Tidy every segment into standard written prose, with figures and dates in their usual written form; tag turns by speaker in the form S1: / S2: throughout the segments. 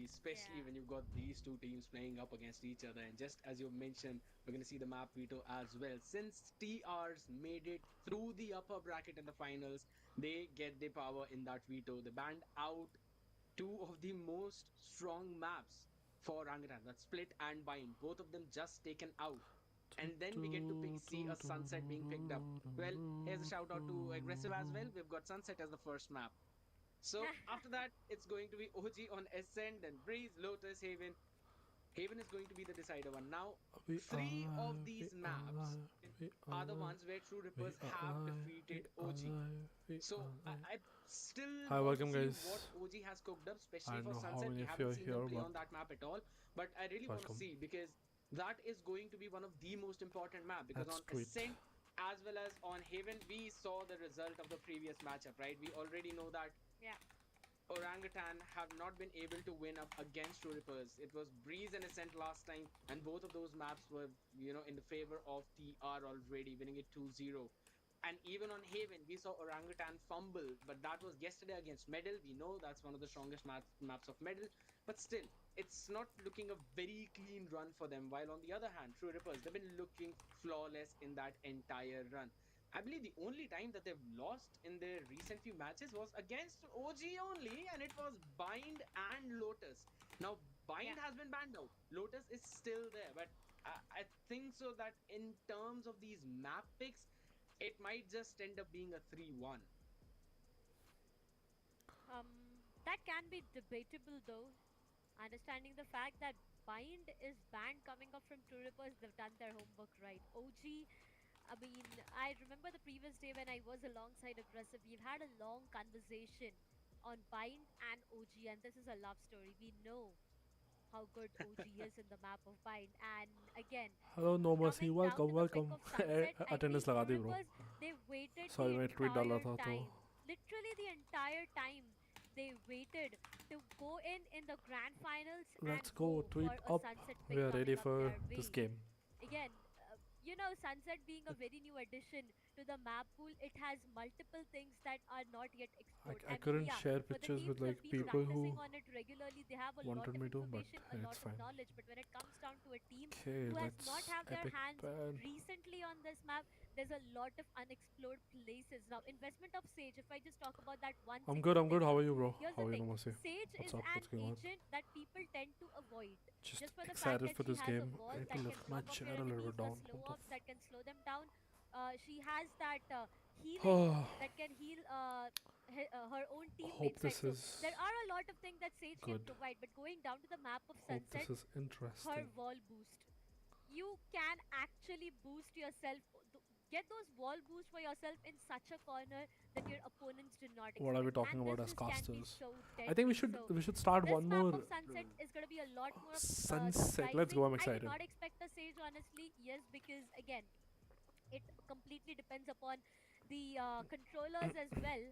S1: especially when you've got these two teams playing up against each other. And just as you mentioned, we're going to see the map veto as well. Since TRs made it through the upper bracket in the finals, they get the power in that veto. They banned out two of the most strong maps for Orangutan, that's Split and Bind. Both of them just taken out. And then we get to see a Sunset being picked up. Well, here's a shout out to Aggressive as well. We've got Sunset as the first map. So after that, it's going to be OG on Ascent and Breeze, Lotus, Haven. Haven is going to be the decider one. Now,
S2: We
S1: three of
S2: alive, we
S1: these maps
S2: alive, we
S1: are the
S2: alive,
S1: ones where True
S2: we
S1: Rippers have
S2: alive, we
S1: defeated OG.
S2: alive, we
S1: So
S2: alive.
S1: I still
S2: Hi,
S1: want to
S2: welcome
S1: see what
S2: guys.
S1: OG has cooked up,
S2: I
S1: especially
S2: don't
S1: for
S2: know how
S1: Sunset.
S2: many
S1: We
S2: of you
S1: haven't
S2: are
S1: seen them
S2: here,
S1: play
S2: but
S1: on that map at all, but I really want to
S2: welcome.
S1: see because that is going to be one of the most important map because
S2: Let's
S1: on
S2: tweet.
S1: Ascent as well as on Haven, we saw the result of the previous matchup, right? We already know that
S3: Yeah.
S1: Orangutan have not been able to win up against True Rippers. It was Breeze and Ascent last time, and both of those maps were, in the favor of TR already, winning it 2-0. And even on Haven, we saw Orangutan fumble, but that was yesterday against Medal. We know that's one of the strongest maps of Medal, but still, it's not looking a very clean run for them. While on the other hand, True Rippers, they've been looking flawless in that entire run. I believe the only time that they've lost in their recent few matches was against OG only, and it was Bind and Lotus. Now,
S3: Yeah.
S1: Bind has been banned out. Lotus is still there, but I think so that in terms of these map picks, it might just end up being a 3-1.
S3: That can be debatable though. Understanding the fact that Bind is banned coming up from True Rippers, they've done their homework right. OG, I mean, I remember the previous day when I was alongside Aggressive, we've had a long conversation on Bind and OG, and this is a love story. We know how good OG is in the map of Bind, and again,
S2: Hello, No Mercy.
S3: coming down
S2: Welcome,
S3: to the pick
S2: welcome.
S3: of Sunset, I feel
S2: Attendance लगा
S3: True
S2: the bro.
S3: Rippers, they waited
S2: Sorry,
S3: the
S2: मैं tweet डाला
S3: entire
S2: था तो.
S3: time. Literally the entire time they waited to go in the grand finals
S2: Let's
S3: and
S2: go.
S3: go
S2: Tweet
S3: for a
S2: up.
S3: Sunset
S2: We
S3: pick
S2: are ready
S3: coming up
S2: for
S3: their
S2: this
S3: way.
S2: game.
S3: Again, Sunset being a very new addition to the map pool, it has multiple things that are not yet explored.
S2: I
S3: I mean,
S2: couldn't
S3: yeah,
S2: share
S3: for the
S2: pictures
S3: teams
S2: with
S3: who have
S2: like
S3: been
S2: people
S3: practicing
S2: who
S3: on it regularly, they have a lot
S2: wanted
S3: of
S2: me to, but
S3: information, a lot
S2: it's
S3: of
S2: fine.
S3: knowledge. But when it comes down to a team
S2: Okay,
S3: who has not
S2: let's
S3: have their
S2: epic
S3: hands
S2: pan.
S3: recently on this map, there's a lot of unexplored places. Now, investment of Sage, if I just talk about that one
S2: I'm good.
S3: single
S2: I'm good.
S3: thing
S2: How
S3: now,
S2: are you, bro?
S3: here's
S2: How
S3: the
S2: are you,
S3: thing.
S2: Namase?
S3: Sage
S2: What's
S3: is
S2: up?
S3: an
S2: What's going on?
S3: agent that people tend to avoid
S2: Just
S3: just for the fact
S2: excited
S3: that
S2: for
S3: she
S2: this
S3: has a
S2: game. I
S3: wall
S2: need to
S3: that can
S2: lift my
S3: block off your
S2: chair a little
S3: enemies,
S2: bit
S3: the
S2: down.
S3: slow
S2: What the
S3: ops that can slow them down. She has that healing
S2: f-
S3: that can heal her own
S2: Hope
S3: teammates, right?
S2: this
S3: So there
S2: is
S3: are a lot of things that Sage can
S2: good.
S3: provide, but going down to the map of
S2: Hope
S3: Sunset,
S2: this is
S3: her
S2: interesting.
S3: wall boost. You can actually boost yourself, get those wall boosts for yourself in such a corner that your opponents do not
S2: What are we
S3: expect.
S2: talking
S3: And
S2: about
S3: this
S2: as
S3: just can be
S2: casters?
S3: so
S2: I think we
S3: deadly.
S2: should
S3: So
S2: we should start
S3: this
S2: one
S3: map of
S2: more
S3: Sunset
S1: Hmm.
S3: is going to be a lot more
S2: sunset. Let's go.
S3: surprising.
S2: I'm
S3: I did
S2: excited.
S3: not expect the Sage, honestly. Yes, because again, it completely depends upon the controllers as well.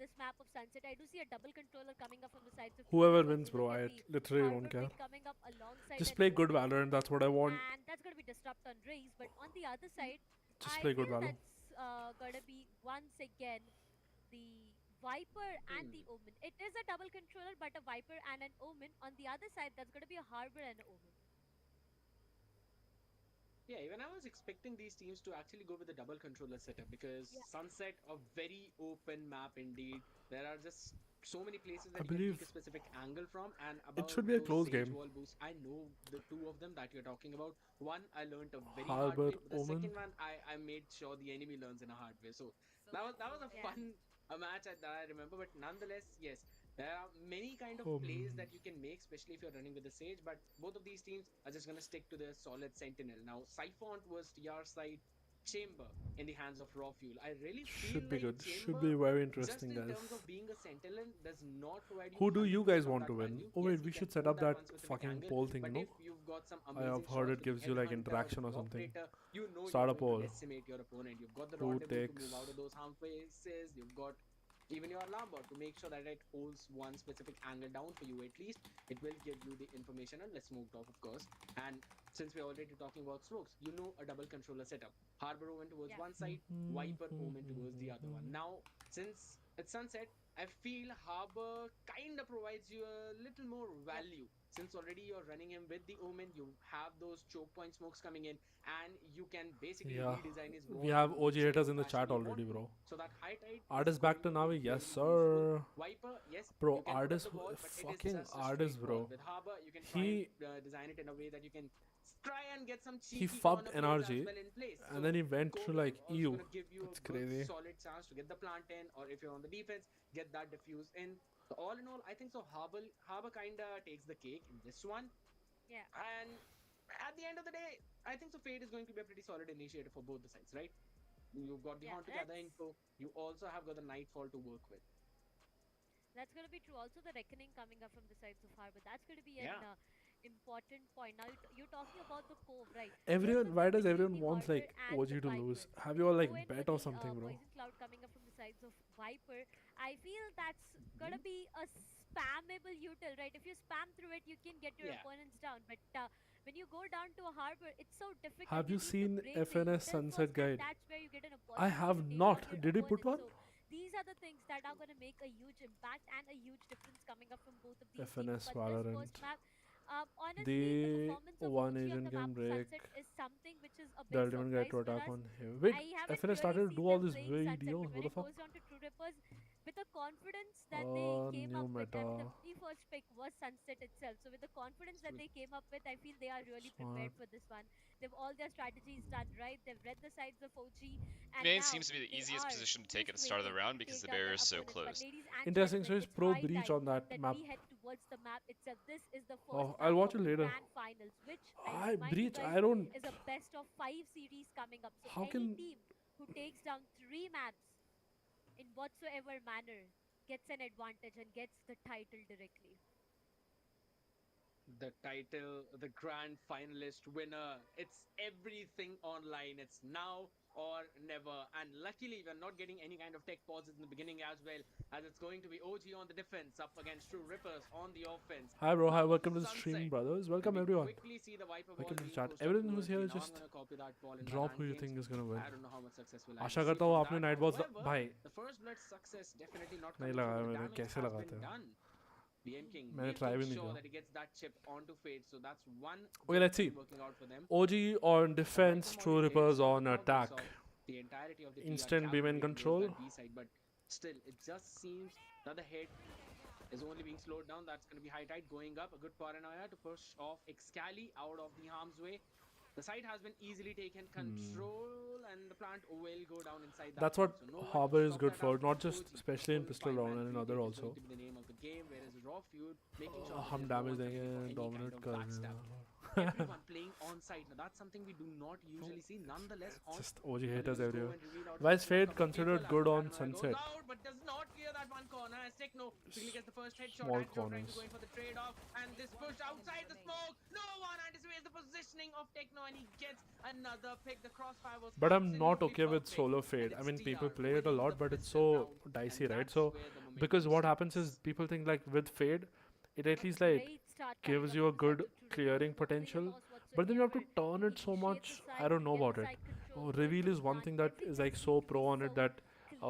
S3: This map of Sunset, I do see a double controller coming up from the sides of True
S2: Whoever
S3: Rippers.
S2: wins,
S3: You
S2: bro.
S3: look at
S2: I
S3: the
S2: literally don't
S3: Harbor
S2: care.
S3: pick coming up alongside
S2: Just
S3: an
S2: play good
S3: Omen,
S2: Valorant. That's what I want.
S3: and that's going to be disrupt on Raze. But on the other side,
S2: Just
S3: I
S2: play good
S3: feel
S2: Valo.
S3: that's going to be once again the Viper and the
S1: Hmm.
S3: Omen. It is a double controller, but a Viper and an Omen. On the other side, that's going to be a Harbor and an Omen.
S1: Yeah, even I was expecting these teams to actually go with a double controller setup because
S3: Yeah.
S1: Sunset, a very open map indeed. There are just so many places
S2: I
S1: that you can peek a
S2: believe
S1: specific angle from. And
S2: it
S1: about
S2: should be a
S1: those
S2: close
S1: Sage
S2: game.
S1: wall boosts, I know the two of them that you're talking about. One, I learned a very hard
S2: Harbor,
S1: way, but the
S2: Omen.
S1: second one, I made sure the enemy learns in a hard way. So that was a
S3: Yeah.
S1: fun a match that I remember. But nonetheless, yes, there are many kind of plays
S2: Um,
S1: that you can make, especially if you're running with the Sage. But both of these teams are just going to stick to their solid Sentinel. Now, Siphon was TR side, Chamber in the hands of Raw Fuel. I really feel
S2: should be
S1: like
S2: good. Should
S1: Chamber,
S2: be very
S1: just
S2: interesting,
S1: in terms
S2: guys.
S1: of being a Sentinel, does not provide you
S2: Who do you guys
S1: 100% of
S2: want
S1: that
S2: to win?
S1: value.
S2: Oh
S1: Yes,
S2: wait,
S1: he
S2: we
S1: can
S2: should set
S1: hold
S2: up
S1: that one
S2: that
S1: specific
S2: fucking
S1: angle,
S2: poll thing,
S1: but
S2: no?
S1: if you've got some
S2: I have
S1: amazing
S2: heard
S1: shots
S2: it
S1: with the
S2: gives you like
S1: Headhunter,
S2: interaction
S1: with
S2: or
S1: the
S2: something.
S1: Operator, you know you're
S2: Start a
S1: going to
S2: poll.
S1: decimate your opponent. You've got the
S2: Who
S1: Rendezvous to move out
S2: takes
S1: of those harm places. You've got even your alarm bot to make sure that it holds one specific angle down for you at least. It will give you the information and let's move off, of course. And since we're already talking about smokes, you know a double controller setup. Harbor Omen towards
S3: Yeah.
S1: one side, Viper Omen towards the other one. Now, since it's sunset, I feel Harbor kind of provides you a little more
S3: Yep.
S1: value since already you're running him with the Omen, you have those choke point smokes coming in, and you can basically
S2: Yeah.
S1: redesign his
S2: We
S1: wall
S2: have
S1: in
S2: OG
S1: whichever
S2: haters in the
S1: fashion
S2: chat
S1: you
S2: already,
S1: want to.
S2: bro.
S1: So that high tide is
S2: Artist back
S1: going
S2: to
S1: to be
S2: Navi, yes,
S1: very useful.
S2: sir.
S1: Viper, yes,
S2: Bro,
S1: you can put up
S2: artist,
S1: the wall, but it is
S2: fucking
S1: just a straight
S2: artist,
S1: wall.
S2: bro.
S1: With Harbor, you can try and
S2: He
S1: design it in a way that you can try and get some
S2: he
S1: cheeky
S2: fucked
S1: corner plays as
S2: NRG,
S1: well in place.
S2: and
S1: So
S2: then he went to
S1: Core is
S2: like
S1: also
S2: EU.
S1: going to give you a
S2: That's
S1: good
S2: crazy.
S1: solid chance to get the plant in, or if you're on the defense, get that diffuse in. So all in all, I think so. Harbor kinda takes the cake in this one,
S3: Yeah.
S1: and at the end of the day, I think so. Fade is going to be a pretty solid initiator for both the sides, right? You've got the
S3: Yeah.
S1: Haunt to gather info. You also have got the Nightfall to work with.
S3: That's going to be true. Also, the reckoning coming up from the sides of Harbor. That's going to be an
S1: Yeah,
S3: important point. Now, you're talking about the Cove, right? Here's the
S2: Everyone, why
S3: thing
S2: does
S3: between
S2: everyone
S3: the
S2: wants
S3: Harbor
S2: like
S3: and the
S2: OG to lose?
S3: Vipers.
S2: Have
S3: When
S2: you all
S3: you go
S2: like
S3: in for
S2: bet or
S3: the
S2: something, bro?
S3: Poison Cloud coming up from the sides of Viper, I feel that's going to be a spammable util, right? If you spam through it, you can get your
S1: yeah.
S3: opponents down. But when you go down to a Harbor, it's so difficult.
S2: Have
S3: You
S2: you
S3: need to
S2: seen
S3: break the
S2: FNS
S3: util
S2: Sunset
S3: first, and
S2: Guide?
S3: that's where you get an
S2: I
S3: opportunity to
S2: have
S3: take down
S2: not.
S3: your
S2: Did you put
S3: opponent.
S2: one?
S3: So these are the things that are going to make a huge impact and a huge difference coming up from both of these teams.
S2: FNS
S3: But this first
S2: Valorant.
S3: map, honestly, the
S2: The
S3: performance of
S2: one
S3: OG on
S2: agent
S3: the map
S2: can
S3: of
S2: break
S3: Sunset is something which is a
S2: the
S3: big
S2: ultimate guide to
S3: surprise for
S2: attack
S3: us.
S2: on him. Wait,
S3: I haven't
S2: FNS
S3: really
S2: started to
S3: seen
S2: do all
S3: them
S2: these
S3: playing Sunset,
S2: videos.
S3: but when
S2: What the
S3: it
S2: fuck?
S3: goes down to True Rippers, with the confidence that they came
S2: New
S3: up with, I mean,
S2: meta.
S3: the very first pick was Sunset itself. So with the confidence that
S1: True.
S3: they came up with, I feel they are really
S2: Smart.
S3: prepared for this one. They've all their strategies done right. They've read the sides of OG, and
S4: Main
S3: now
S4: seems to be the
S3: they
S4: easiest
S3: are
S4: position to take at
S3: just
S4: the start of the
S3: waiting
S4: round
S3: to
S4: because
S3: take
S4: the
S3: down
S4: barrier
S3: their
S4: is so
S3: opponents. But
S4: closed.
S3: ladies and
S2: Interesting. So
S3: gentlemen,
S2: it's
S3: it's
S2: pro
S3: high
S2: breach
S3: time
S2: on that
S3: that
S2: map.
S3: we head towards the map itself. This is the first
S2: Oh, I'll
S3: map
S2: watch
S3: of
S2: it
S3: the
S2: later.
S3: grand finals, which I
S2: I
S3: remind you
S2: breach.
S3: guys
S2: I don't.
S3: is a best of 5 series coming up. So
S2: How
S3: any
S2: can
S3: team who takes down 3 maps in whatsoever manner gets an advantage and gets the title directly.
S1: The title, the grand finalist winner. It's everything online. It's now or never. And luckily, we're not getting any kind of tech pauses in the beginning as well, as it's going to be OG on the defense up against True Rippers on the offense.
S2: Hi, bro. Hi,
S1: Now,
S2: welcome to the stream,
S1: Sunset.
S2: brothers.
S1: And
S2: Welcome,
S1: we
S2: everyone.
S1: quickly see the Viper ball
S2: Welcome to the
S1: being
S2: chat.
S1: pushed up
S2: Everyone who's
S1: towards B.
S2: here,
S1: Now I'm
S2: just
S1: going to copy that ball in my
S2: drop who
S1: rank
S2: you
S1: games.
S2: think is gonna win.
S1: I don't know how much successful I
S2: Asha
S1: will see
S2: करता हूँ
S1: from
S2: आपने
S1: that.
S2: Night boss
S1: However,
S2: भाई
S1: the first blood success definitely not
S2: नहीं
S1: coming through,
S2: लगाया
S1: but the
S2: मैंने
S1: damage
S2: कैसे
S1: has
S2: लगाते
S1: been
S2: हैं
S1: done. BM King
S2: मैंने
S1: making
S2: ट्राई भी नहीं
S1: sure
S2: किया.
S1: that he gets that chip onto Fade. So that's one
S2: Okay,
S1: good
S2: let's see.
S1: thing working out for them.
S2: OG on
S1: The
S2: defense,
S1: Viper
S2: True
S1: molly
S2: Rippers
S1: takes
S2: on
S1: the cognizance
S2: attack.
S1: of the entirety of the TR
S2: Instant B-man
S1: cavalry towards
S2: control.
S1: that B side, but still, it just seems that the hit is only being slowed down. That's going to be high tide going up. A good paranoia to push off Excali out of the harm's way. The site has been easily taken control, and the plant will go down inside that
S2: That's
S1: farm.
S2: what
S1: So no one to
S2: Harbor is
S1: stop
S2: good
S1: that
S2: for,
S1: up.
S2: not just
S1: OG, a
S2: especially in
S1: full
S2: pistol round
S1: five-man
S2: and in other
S1: retake is going
S2: also.
S1: to be the name of the game, whereas Raw Feud making sure that
S2: हम
S1: there's no
S2: damage
S1: one coming in for
S2: देंगे,
S1: any kind
S2: dominate
S1: of
S2: कर
S1: backstab.
S2: देंगे.
S1: Everyone playing on site. Now that's something we do not usually see. Nonetheless, Haunt
S2: Just OG
S1: will
S2: haters
S1: just go
S2: everywhere.
S1: and reveal out
S2: Why is
S1: to a
S2: Fade
S1: couple of people
S2: considered
S1: as
S2: good
S1: the
S2: on
S1: paranoia goes
S2: Sunset?
S1: out, but does not clear that one corner. As Techno quickly gets the first headshot.
S2: Small
S1: Antidote trying to
S2: corners.
S1: go in for the trade-off, and this push outside the smoke. No one anticipates the positioning of Techno, and he gets another pick. The crossfire was
S2: But I'm not
S1: absolutely
S2: okay with
S1: perfect.
S2: solo
S1: And
S2: Fade.
S1: it's
S2: I mean, people
S1: TR
S2: play it a
S1: winning
S2: lot,
S1: the
S2: but it's
S1: pistol
S2: so
S1: round,
S2: dicey,
S1: and
S2: right?
S1: that's
S2: So,
S1: where the momentum
S2: because what happens is
S1: starts.
S2: people think like with Fade, it at
S3: A
S2: least like
S3: great start coming
S2: gives
S3: up
S2: you
S3: from
S2: a
S3: the sides
S2: good
S3: of True Rippers.
S2: clearing
S3: Not really a
S2: potential,
S3: loss
S2: but then you have to
S3: whatsoever.
S2: turn it so
S3: Initiate the
S2: much. I
S3: site,
S2: don't know
S3: get the
S2: about it.
S3: site control,
S2: Oh,
S3: push
S2: reveal
S3: the
S2: is one
S3: plant.
S2: thing that is
S3: Everything
S2: like so
S3: seemed to be
S2: pro on it
S3: so
S2: that
S3: clean.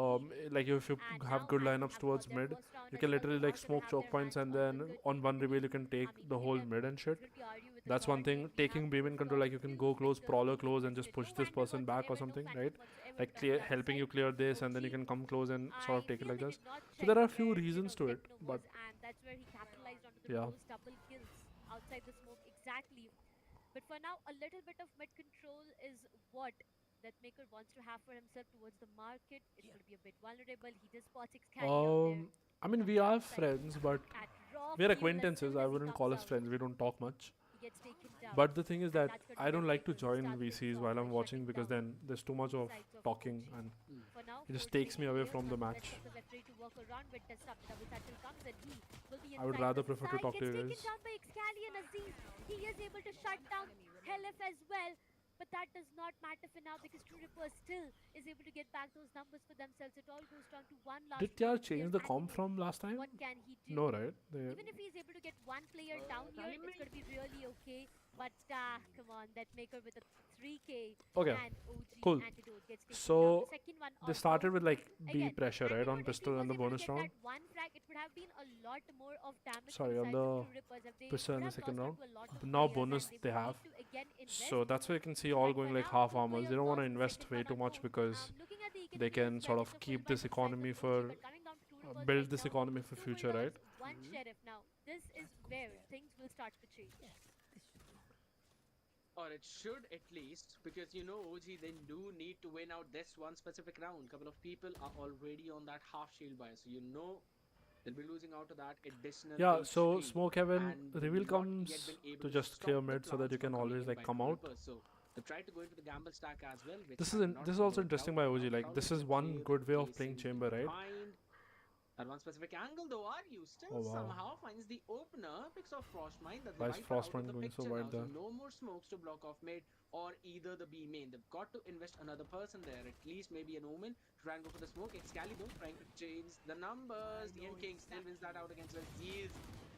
S2: like if you
S3: And
S2: have
S3: now
S2: good
S3: I think
S2: lineups
S3: have
S2: towards
S3: got their
S2: mid,
S3: first round
S2: you
S3: as
S2: can
S3: well. They
S2: literally
S3: are
S2: like
S3: going to
S2: smoke
S3: have
S2: choke
S3: their
S2: points
S3: hands
S2: and
S3: on a
S2: then
S3: good
S2: on
S3: game.
S2: one
S3: I
S2: reveal
S3: mean,
S2: you can take the
S3: hit
S2: whole
S3: them.
S2: mid and shit.
S3: Definitely argue with the
S2: That's one
S3: third
S2: thing.
S3: game. We have
S2: Taking beam in
S3: moved
S2: control,
S3: on
S2: like you can
S3: few
S2: go close,
S3: victors
S2: prowler
S3: being
S2: close, and just
S3: contested.
S2: push
S3: No
S2: this
S3: vandal
S2: person back or
S3: whatsoever, no
S2: something, right?
S3: phantom whatsoever
S2: Like
S3: from the other
S2: helping you
S3: side.
S2: clear this, and then you
S3: OG,
S2: can come close and sort of
S3: I
S2: take it
S3: feel
S2: like
S3: they
S2: this.
S3: did not
S2: So
S3: check
S2: there are a few
S3: where,
S2: reasons to it,
S3: Techno
S2: but
S3: was, and that's where he capitalized onto the
S2: yeah.
S3: those double kills outside the smoke exactly. But for now, a little bit of mid control is what that Maker wants to have for himself towards the market. It's going to be a bit vulnerable. He does spot Excali out there
S2: I mean,
S3: from
S2: we
S3: the
S2: are
S3: outside.
S2: friends, but
S3: At raw
S2: we're
S3: fuel, as
S2: acquaintances.
S3: soon
S2: I
S3: as he
S2: wouldn't
S3: comes
S2: call us
S3: out,
S2: friends. We don't talk much.
S3: he gets taken down.
S2: But the thing is
S3: And
S2: that
S3: that's going to
S2: I
S3: be
S2: don't
S3: on
S2: like to
S3: Maker who
S2: join
S3: starts things
S2: VCs
S3: off
S2: while
S3: by
S2: I'm watching
S3: shutting
S2: because
S3: down
S2: then there's too much
S3: the
S2: of
S3: sides of
S2: talking
S3: OG.
S2: and
S3: For now,
S2: it just
S3: forcing
S2: takes me
S3: the
S2: away
S3: players,
S2: from the
S3: nonetheless,
S2: match.
S3: Success are free to walk around with the sub. Double satchel comes and he will be
S2: I would
S3: inside
S2: rather
S3: the
S2: prefer to
S3: side.
S2: talk to
S3: Gets
S2: you
S3: taken
S2: guys.
S3: down by Excali and Aziz. He is able to shut down Helif as well. But that does not matter for now because True Ripper still is able to get back those numbers for themselves. It all goes down to one last
S2: Did
S3: player,
S2: TR
S3: and there's
S2: change the comp
S3: Antidote.
S2: from last time?
S3: What can he do?
S2: No, right? They,
S3: Even if he's able to get one player down here, it's
S1: Timing.
S3: going to be really okay. But come on, that maker with a 3k
S2: okay,
S3: and OG
S2: cool.
S3: Antidote gets taken down. The
S2: So
S3: second one
S2: they
S3: also,
S2: started with like B
S3: again,
S2: pressure, right, on
S3: Antidote, if he
S2: pistol
S3: was
S2: and the
S3: able to
S2: bonus
S3: get that
S2: round.
S3: one frag, it would have been a lot more of damage for the
S2: Sorry, on
S3: sides of
S2: the
S3: True Rippers. If they
S2: pistol
S3: would
S2: in the
S3: have
S2: second
S3: lost out
S2: round.
S3: to a lot of
S2: The now
S3: players and
S2: bonus
S3: they
S2: they
S3: would
S2: have.
S3: need to again invest
S2: So that's why you can see all
S3: but for
S2: going like
S3: now,
S2: half
S3: two
S2: armors. They
S3: players
S2: don't want to
S3: lost, the
S2: invest
S3: second
S2: way
S3: one
S2: too much
S3: unknown.
S2: because
S3: Looking at the
S2: they
S3: economy as
S2: can
S3: well,
S2: sort
S3: it's
S2: of
S3: a full
S2: keep
S3: buy
S2: this
S3: for the sides of
S2: economy
S3: OG,
S2: for
S3: but coming down to True Rippers right
S2: build this
S3: now,
S2: economy for
S3: two
S2: future,
S3: bulldogs,
S2: right?
S3: one sheriff. Now, this is where things will start to change.
S1: Or it should at least, because OG they do need to win out this one specific round. Couple of people are already on that half shield buy, so they'll be losing out to that additional
S2: Yeah. So
S1: HP,
S2: smoke heaven
S1: and they've
S2: reveal
S1: not yet been
S2: comes
S1: able
S2: to
S1: to
S2: just
S1: stop
S2: clear
S1: the
S2: mid so that
S1: plants
S2: you
S1: from
S2: can
S1: coming
S2: always
S1: in
S2: like
S1: by
S2: come
S1: True
S2: out.
S1: Rippers. So they've tried to go into the gamble stack as well, which
S2: This is
S1: have not
S2: this is also
S1: worked
S2: interesting
S1: out.
S2: by OG.
S1: Now
S2: Like this
S1: Prowler
S2: is one
S1: Jail
S2: good way of playing
S1: facing the
S2: chamber, right?
S1: bind. At one specific angle, though, Aryu still
S2: Oh wow.
S1: somehow finds the opener, picks off Frostmine. That's the
S2: Why is
S1: Viper out of
S2: Frostman
S1: the
S2: going so
S1: picture
S2: wide
S1: now, so
S2: there?
S1: no more smokes to block off mid or either the B main. They've got to invest another person there, at least maybe an Omen to try and go for the smoke. Excalibur trying to change the numbers. The End King still wins that out against Aziz.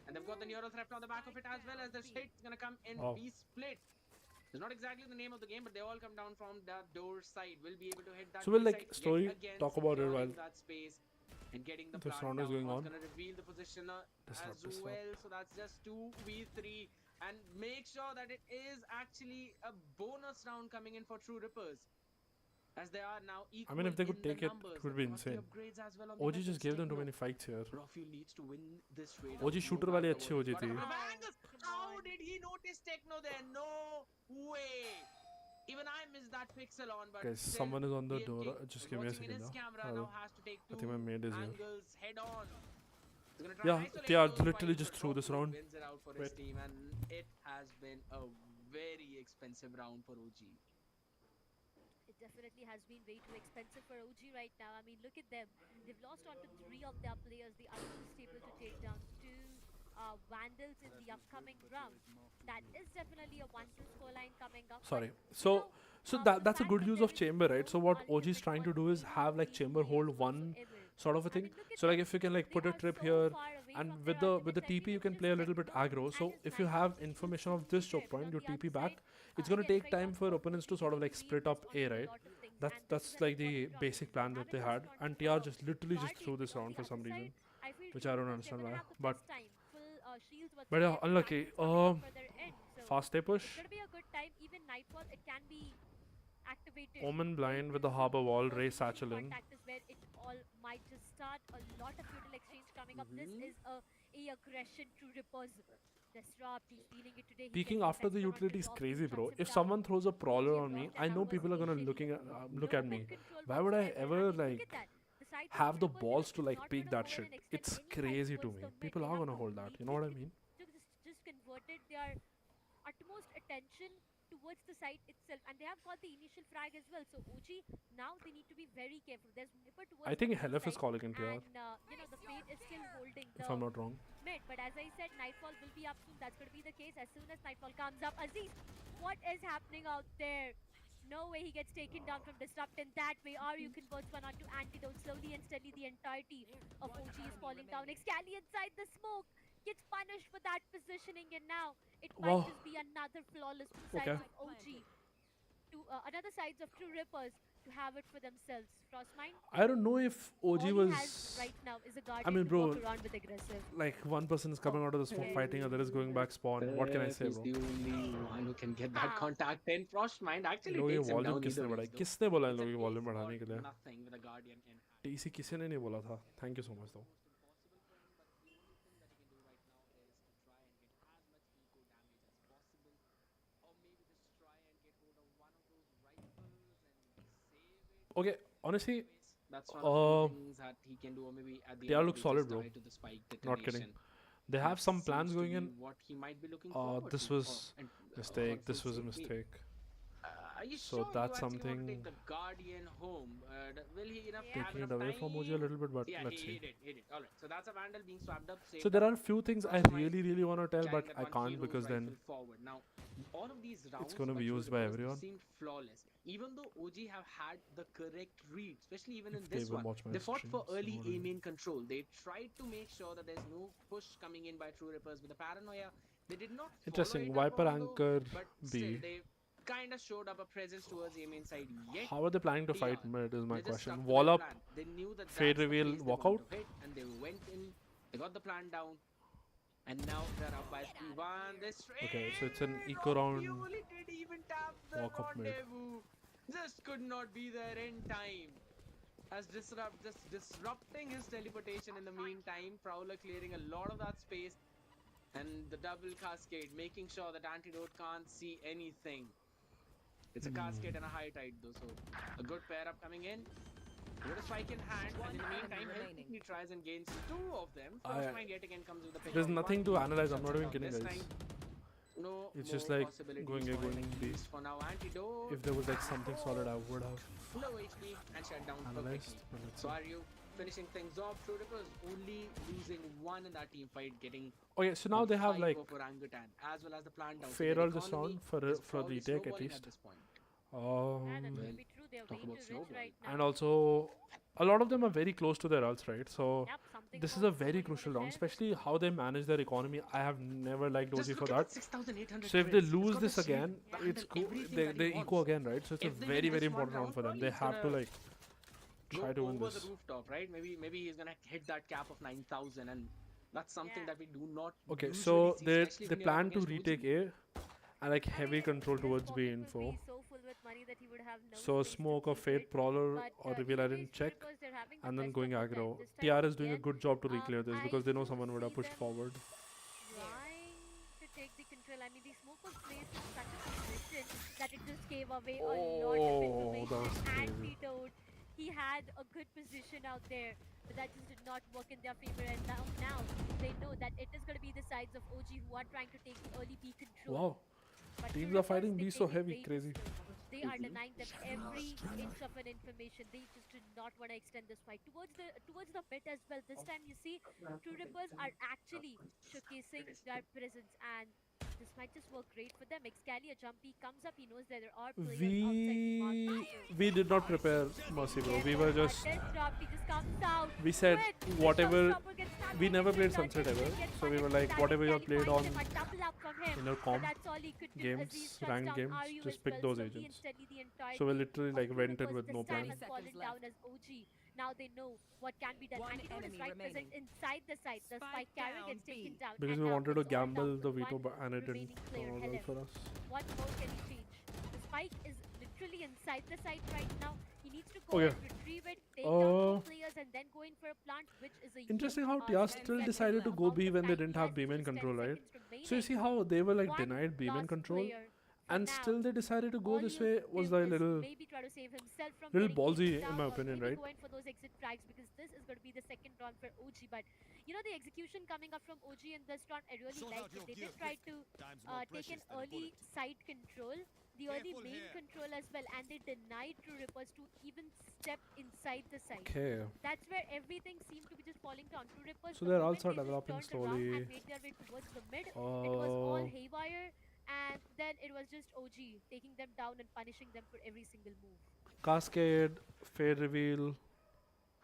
S1: And they've got the Neural Threat on the back of it as well as the shit's gonna come in
S2: Wow.
S1: B split. It's not exactly the name of the game, but they all come down from that door side. Will be able to hit that
S2: So we'll
S1: B
S2: like
S1: side
S2: story
S1: yet again,
S2: talk about it
S1: securing
S2: while
S1: that space and getting the
S2: this
S1: plant
S2: round is
S1: down.
S2: going
S1: What's
S2: on.
S1: going to reveal the positioner as
S2: Disrupt.
S1: well. So that's just 2v3. And make sure that it is actually a bonus round coming in for True Rippers. As they are now
S2: I
S1: equal
S2: mean, if they could
S1: in the
S2: take it,
S1: numbers.
S2: it would be
S1: They've got the
S2: insane.
S1: upgrades as well on the
S2: OG
S1: weapons.
S2: just gave them too
S1: Techno.
S2: many fights here.
S1: Rofi needs to win this trade.
S2: OG shooter वाले अच्छे हो जाते हैं.
S1: How did he notice Techno there? No way. Even I missed that pixel on, but
S2: Guys,
S1: still,
S2: someone is on the
S1: DMK
S2: door. Just give me a
S1: watching in
S2: second
S1: his
S2: now.
S1: camera now has to take
S2: I
S1: two
S2: think my maid is here.
S1: angles head on. He's gonna try
S2: Yeah,
S1: and isolate
S2: they are
S1: those
S2: literally
S1: fights,
S2: just
S1: but
S2: through this
S1: Rocky
S2: round.
S1: wins it out for his
S2: Wait.
S1: team, and it has been a very expensive round for OG.
S3: It definitely has been way too expensive for OG right now. I mean, look at them. They've lost on to three of their players. The other was able to take down two Vandals in the upcoming round. That is definitely a 1-2 scoreline coming up. but,
S2: Sorry.
S3: you
S2: So
S3: know,
S2: so
S3: the
S2: that's a
S3: fact
S2: good
S3: that
S2: use
S3: there
S2: of
S3: is
S2: chamber, right? So
S3: no
S2: what OG is
S3: ultimate
S2: trying to
S3: on
S2: do is
S3: any
S2: have
S3: of
S2: like
S3: these
S2: chamber
S3: players
S2: hold one
S3: whatsoever.
S2: sort of a
S3: I
S2: thing.
S3: mean, look at
S2: So like
S3: them.
S2: if you can like
S3: They
S2: put a
S3: are
S2: trip
S3: so
S2: here
S3: far away
S2: and
S3: from
S2: with
S3: their
S2: the
S3: ultimates. I
S2: TP
S3: mean,
S2: you
S3: it's
S2: can
S3: just
S2: play a little bit
S3: Techno
S2: aggro.
S3: and
S2: So
S3: his
S2: if you
S3: Nightfall
S2: have
S3: just
S2: information
S3: choosing
S2: of this
S3: to
S2: choke
S3: trip.
S2: point,
S3: On
S2: you
S3: the
S2: TP
S3: other
S2: back,
S3: side,
S2: it's gonna
S3: again,
S2: take
S3: Freyja
S2: time for
S3: also
S2: opponents to
S3: needs
S2: sort of
S3: to
S2: like split
S3: reinvest
S2: up
S3: on
S2: A,
S3: a
S2: right?
S3: lot of things,
S2: That's
S3: and this
S2: that's
S3: is an
S2: like the
S3: important round
S2: basic
S3: because
S2: plan that
S3: having
S2: they
S3: this
S2: had,
S3: control
S2: and TR
S3: of
S2: just literally just
S3: Guardian,
S2: threw
S3: but
S2: this
S3: on
S2: round
S3: the
S2: for
S3: other
S2: some reason,
S3: side, I feel
S2: which
S3: True
S2: I don't
S3: Rippers, they're
S2: understand
S3: gonna
S2: why.
S3: have the
S2: But
S3: best time. Full shields
S2: but yeah,
S3: whatsoever.
S2: unlucky.
S3: Vandals coming down for their end. So
S2: Fast stay push.
S3: it's gonna be a good time. Even Nightfall, it can be activated
S2: Omen
S3: very
S2: blind with the
S3: closely
S2: harbor wall.
S3: before
S2: Ray
S3: the initial
S2: satchel in.
S3: contact is where it all might just start. A lot of util exchange coming up. This is a aggression to Rippers. Disrupt, he's feeling it today. He
S2: Peeking
S3: gets
S2: after the
S3: Spectre onto
S2: utility is
S3: top 2,
S2: crazy,
S3: shuts
S2: bro.
S3: him
S2: If
S3: down.
S2: someone throws a
S3: OG
S2: prowler
S3: have
S2: on me,
S3: lost their
S2: I know
S3: numbers
S2: people are gonna
S3: initially.
S2: look
S3: No
S2: at
S3: mid
S2: me.
S3: control
S2: Why would I
S3: whatsoever. I
S2: ever
S3: mean, look at
S2: like
S3: that. The side of
S2: have
S3: True
S2: the
S3: Rippers
S2: balls
S3: is
S2: to like
S3: not
S2: peek
S3: going to
S2: that
S3: go in
S2: shit?
S3: and extend
S2: It's
S3: any fight
S2: crazy to
S3: towards
S2: me.
S3: the mid.
S2: People
S3: They
S2: are
S3: have
S2: gonna hold that. You know what I
S3: completely
S2: mean?
S3: just converted their utmost attention towards the site itself, and they have got the initial frag as well. So OG, now they need to be very careful. There's Viper
S2: I
S3: towards the
S2: think
S3: B
S2: Helif is
S3: side,
S2: calling in TR,
S3: and the Fate is still holding
S2: if I'm
S3: the
S2: not wrong.
S3: mid. But as I said, Nightfall will be up soon. That's going to be the case as soon as Nightfall comes up. Aziz, what is happening out there? No way he gets taken down from Disrupt in that way. Ryu converts one onto Antidote. Slowly and steadily, the entirety of OG is falling down. Excali inside the smoke gets punished for that positioning, and now it might
S2: Wow.
S3: just be another flawless two
S2: Okay.
S3: sides of OG to another sides of True Rippers to have it for themselves. Frostmine,
S2: I don't know if OG
S3: all he
S2: was
S3: has right now is a
S2: I
S3: guardian
S2: mean,
S3: to
S2: bro,
S3: walk around with aggressive.
S2: like one person is coming out of the smoke
S3: Okay.
S2: fighting, other is going back spawn. What can I say,
S1: He's
S2: bro?
S1: the only one who can get that
S3: Ah.
S1: contact in. Frostmind
S2: in
S1: actually
S2: लोगों की
S1: takes him
S2: volume
S1: down either
S2: किसने
S1: ways,
S2: बढ़ाई
S1: though.
S2: किसने बोला इन
S1: It's an
S2: लोगों की
S1: ace
S2: volume
S1: or
S2: बढ़ाने के लिए
S1: nothing with a guardian in hand.
S2: TC किसी ने नहीं बोला था थैंक यू सो मच दो
S1: Impossible for him, but the only thing that he can do right now is to try and get as much eco damage as possible, or maybe just try and get hold of one of those rifles and save it.
S2: okay honestly
S1: That's one of the
S2: uh,
S1: things that he can do, or maybe at the
S2: they
S1: end
S2: all
S1: of
S2: look
S1: the day,
S2: solid,
S1: just
S2: bro.
S1: die to the spike
S2: Not kidding.
S1: detonation.
S2: they have
S1: That
S2: some plans
S1: seems to
S2: going
S1: be
S2: in
S1: what he might be looking forward
S2: this
S1: to.
S2: was
S1: And,
S2: mistake
S1: for
S2: this was a
S1: safety.
S2: mistake
S1: Are you
S2: So
S1: sure you
S2: that's
S1: actually want to take
S2: something
S1: the Guardian home? Will he enough
S3: Yeah.
S1: have
S2: taking it
S1: enough
S2: away
S1: time?
S2: from OG a little bit, but
S1: Yeah,
S2: let's see.
S1: he did. All right, so that's a Vandal being swapped up,
S2: So
S1: saved
S2: there
S1: up.
S2: are a few things I
S1: First fight
S2: really want to tell,
S1: carrying
S2: but
S1: that
S2: I
S1: one
S2: can't
S1: hero's
S2: because then
S1: rifle forward. Now, all of these
S2: it's
S1: rounds
S2: going to
S1: by
S2: be
S1: True
S2: used by
S1: Rippers
S2: everyone
S1: seemed flawless. Even though OG have had the correct read, especially even in
S2: if they
S1: this
S2: even
S1: one,
S2: watch my
S1: they fought
S2: streams.
S1: for
S2: You know
S1: early
S2: what I
S1: A
S2: mean?
S1: main control. They tried to make sure that there's no push coming in by True Rippers with the paranoia. They did not follow
S2: Interesting.
S1: it up
S2: Viper
S1: on though,
S2: Anchor
S1: but still
S2: B.
S1: they kind of showed up a presence towards A main side. Yet
S2: How are they planning to fight
S1: TR,
S2: mid is my
S1: they just
S2: question.
S1: stuck to
S2: Wall
S1: their
S2: up,
S1: plan. They knew that
S2: fade
S1: that's the
S2: reveal,
S1: place they
S2: walkout.
S1: wanted to hit, and they went in. They got the plan down, and now they're up by 3-1. They
S2: Okay, so it's an
S1: straight
S2: eco
S1: Rock
S2: round
S1: Fuel. He did even tap the
S2: walk up mid.
S1: rendezvous. Just could not be there in time. As disrupting his teleportation in the meantime, Prowler clearing a lot of that space, and the double cascade, making sure that Antidote can't see anything. It's a cascade and a high tide though, so a good pair up coming in. With a spike in hand, and in the meantime, he tries and gains two of them. Frostmind yet again comes with a pick.
S2: There's
S1: of
S2: nothing
S1: one.
S2: to analyze. I'm
S1: Shuts
S2: not
S1: it
S2: even
S1: down
S2: kidding,
S1: this
S2: guys.
S1: time. No
S2: It's
S1: more
S2: just like
S1: possibilities
S2: going A,
S1: for him,
S2: going
S1: at
S2: B.
S1: least for now. Antidote.
S2: If there was like something solid, I would have
S1: Low HP and shut down
S2: analyzed.
S1: perfectly.
S2: But let's
S1: So
S2: see.
S1: are you finishing things off? True Rippers only losing one in that team fight, getting
S2: Okay, so now they have like
S1: for Angutan as well as the plan down. So
S2: fair
S1: their
S2: all this
S1: economy
S2: round for
S1: is
S2: for
S1: probably
S2: retake at
S1: snowballing
S2: least.
S1: this point.
S3: Yeah, that
S2: Um,
S3: could
S1: Well,
S3: be true. They're
S1: talk
S3: way
S1: about
S3: too rich
S1: snowball.
S3: right now.
S2: and also a lot of them are very close to their ults, right? So
S3: Yep, something
S2: this is
S3: more
S2: a very
S3: someone you
S2: crucial
S3: wanna
S2: round,
S3: share?
S2: especially how they manage their economy. I have never liked
S1: Just
S2: OG for
S1: look at
S2: that.
S1: that 6,800
S2: So if they
S1: crits. It's
S2: lose
S1: got the
S2: this
S1: shield,
S2: again,
S3: Yeah.
S2: it's
S1: bundle, everything
S2: they
S1: that he
S2: eco
S1: wants.
S2: again, right? So it's a
S1: If they
S2: very
S1: win this
S2: important
S1: one
S2: round for them.
S1: probably
S2: They
S1: he's
S2: have to
S1: gonna
S2: like
S1: go
S2: try to win
S1: over
S2: this.
S1: the rooftop, right? Maybe he's gonna hit that cap of 9,000, and that's something
S3: Yeah.
S1: that we do not
S2: Okay,
S1: usually
S2: so
S1: see,
S2: they
S1: especially
S2: they
S1: when you're up
S2: plan to
S1: against
S2: retake
S1: OG.
S2: A and like
S3: I
S2: heavy
S3: mean,
S2: control
S3: his
S2: towards B
S3: pocket will
S2: info.
S3: be so full with money that he would have no
S2: So
S3: space to
S2: smoke or
S3: keep
S2: fade
S3: it.
S2: prowler
S3: But
S2: or reveal I
S3: either ways,
S2: didn't
S3: True
S2: check,
S3: Rippers, they're having the
S2: and then
S3: best
S2: going
S3: of both
S2: aggro.
S3: ends. This time
S2: TR is doing a
S3: again,
S2: good job to reclear this
S3: I
S2: because they know
S3: do
S2: someone would have
S3: see
S2: pushed
S3: them
S2: forward.
S3: trying to take the control. I mean, the smoke was placed in such a position that it just gave away a lot of
S2: Oh, that
S3: information.
S2: was crazy.
S3: Antidote, he had a good position out there, but that just did not work in their favor. And now they know that it is going to be the sides of OG who are trying to take the early B control.
S2: Wow,
S3: But
S2: teams
S3: True
S2: are fighting
S3: Rippers,
S2: B
S3: they
S2: so
S3: take it
S2: heavy,
S3: way too
S2: crazy.
S3: slow. They are denying them every inch of an information. They just do not want to extend this fight towards the mid as well. This time you see, True Rippers are actually showcasing their presence, and this might just work great for them. Excali, a jumpy comes up. He knows that there are players outside the mark.
S2: We did not prepare Mercy, bro. We were just
S3: This drop, he just comes out.
S2: we said
S3: with
S2: whatever.
S3: showstopper gets stuck
S2: We
S3: with
S2: never
S3: it,
S2: played
S3: Sunset
S2: Sunset ever,
S3: gets
S2: so we were
S3: punished
S2: like
S3: with that.
S2: whatever you have
S3: Excali
S2: played
S3: finds
S2: on
S3: him, a double up from him.
S2: in your
S3: But
S2: comp
S3: that's all he could do.
S2: games,
S3: Aziz shuts
S2: ranked
S3: down
S2: games,
S3: RU
S2: just
S3: as
S2: pick
S3: well,
S2: those
S3: slowly and
S2: agents.
S3: steadily the entire
S2: So we
S3: team
S2: literally
S3: of
S2: like
S3: True
S2: went in
S3: Rippers
S2: with
S3: this
S2: no
S3: time
S2: plan.
S3: has fallen down as OG. Now they know what can be done. Antidote is right present inside the site. The spike carrier gets taken down.
S2: Because
S3: And
S2: we
S3: now
S2: wanted to
S3: it's all down
S2: gamble the
S3: to
S2: veto,
S3: one
S2: and it didn't
S3: remaining player,
S2: turn out well
S3: Helen.
S2: for us.
S3: What more can he change? The spike is literally inside the site right now. He needs to go
S2: Okay.
S3: and retrieve it, take down two players, and then go in for a plant, which is a
S2: Interesting
S3: huge
S2: how
S3: ask
S2: TR still
S3: considering
S2: decided to
S3: the
S2: go
S3: amount
S2: B
S3: of
S2: when they
S3: time
S2: didn't
S3: he
S2: have
S3: has.
S2: B
S3: It's
S2: main
S3: just 10
S2: control, right?
S3: seconds remaining.
S2: So you see how they were like
S3: One
S2: denied B main
S3: lost
S2: control,
S3: player for
S2: and
S3: now.
S2: still they decided to go
S3: All
S2: this
S3: he'll
S2: way was
S3: do
S2: like
S3: is
S2: little.
S3: maybe try to save himself from
S2: little
S3: getting
S2: ballsy
S3: taken
S2: in
S3: down,
S2: my
S3: or
S2: opinion,
S3: maybe
S2: right?
S3: going for those exit frags, because this is going to be the second round for OG. But you know, the execution coming up from OG in this round, I really liked it. They did try to take an early side control, the early main control as well, and they denied True Rippers to even step inside the site.
S2: Okay.
S3: That's where everything seemed to be just falling down. True Rippers,
S2: So
S3: the
S2: they're
S3: moment
S2: also
S3: they just
S2: developing
S3: turned around
S2: slowly.
S3: and made their way towards the mid, it was all
S2: Uh,
S3: haywire, and then it was just OG taking them down and punishing them for every single move.
S2: Cascade, fade reveal.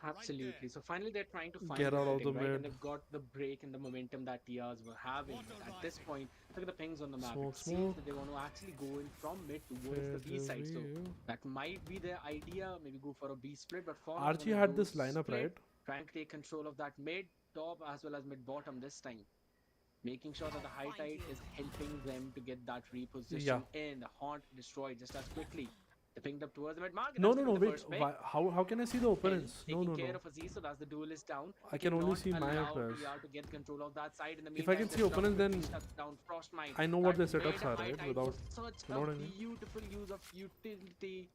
S1: Absolutely. So finally, they're trying to find
S2: Get
S1: the
S2: out of
S1: footing,
S2: the
S1: right? And
S2: mid.
S1: they've got the break and the momentum that TRs were having. But at this point, look at the pings on the map.
S2: Smoke,
S1: It seems
S2: smoke.
S1: that they want to actually go in from mid towards the
S2: Fade
S1: B side. So
S2: reveal.
S1: that might be their idea. Maybe go for a B split. But for now,
S2: Archie
S1: they're
S2: had
S1: gonna
S2: this
S1: go
S2: lineup,
S1: split,
S2: right?
S1: trying to take control of that mid, top, as well as mid bottom this time. Making sure that the high tide is helping them to get that reposition in. The haunt destroyed just as quickly. They pinged up towards the mid mark.
S2: No, wait. How can I see the opponents? No,
S1: Taking
S2: no,
S1: care
S2: no.
S1: of Aziz, so that's the duelist down.
S2: I can only
S1: Cannot
S2: see my
S1: allow
S2: players.
S1: TR to get control of that side. In the
S2: If I
S1: meantime,
S2: can see opponents, then
S1: down Frostmine.
S2: I know what their
S1: That
S2: setups
S1: made
S2: are,
S1: high
S2: right?
S1: tide
S2: Without,
S1: was such
S2: you know
S1: a
S2: what I mean?
S1: beautiful use of utility.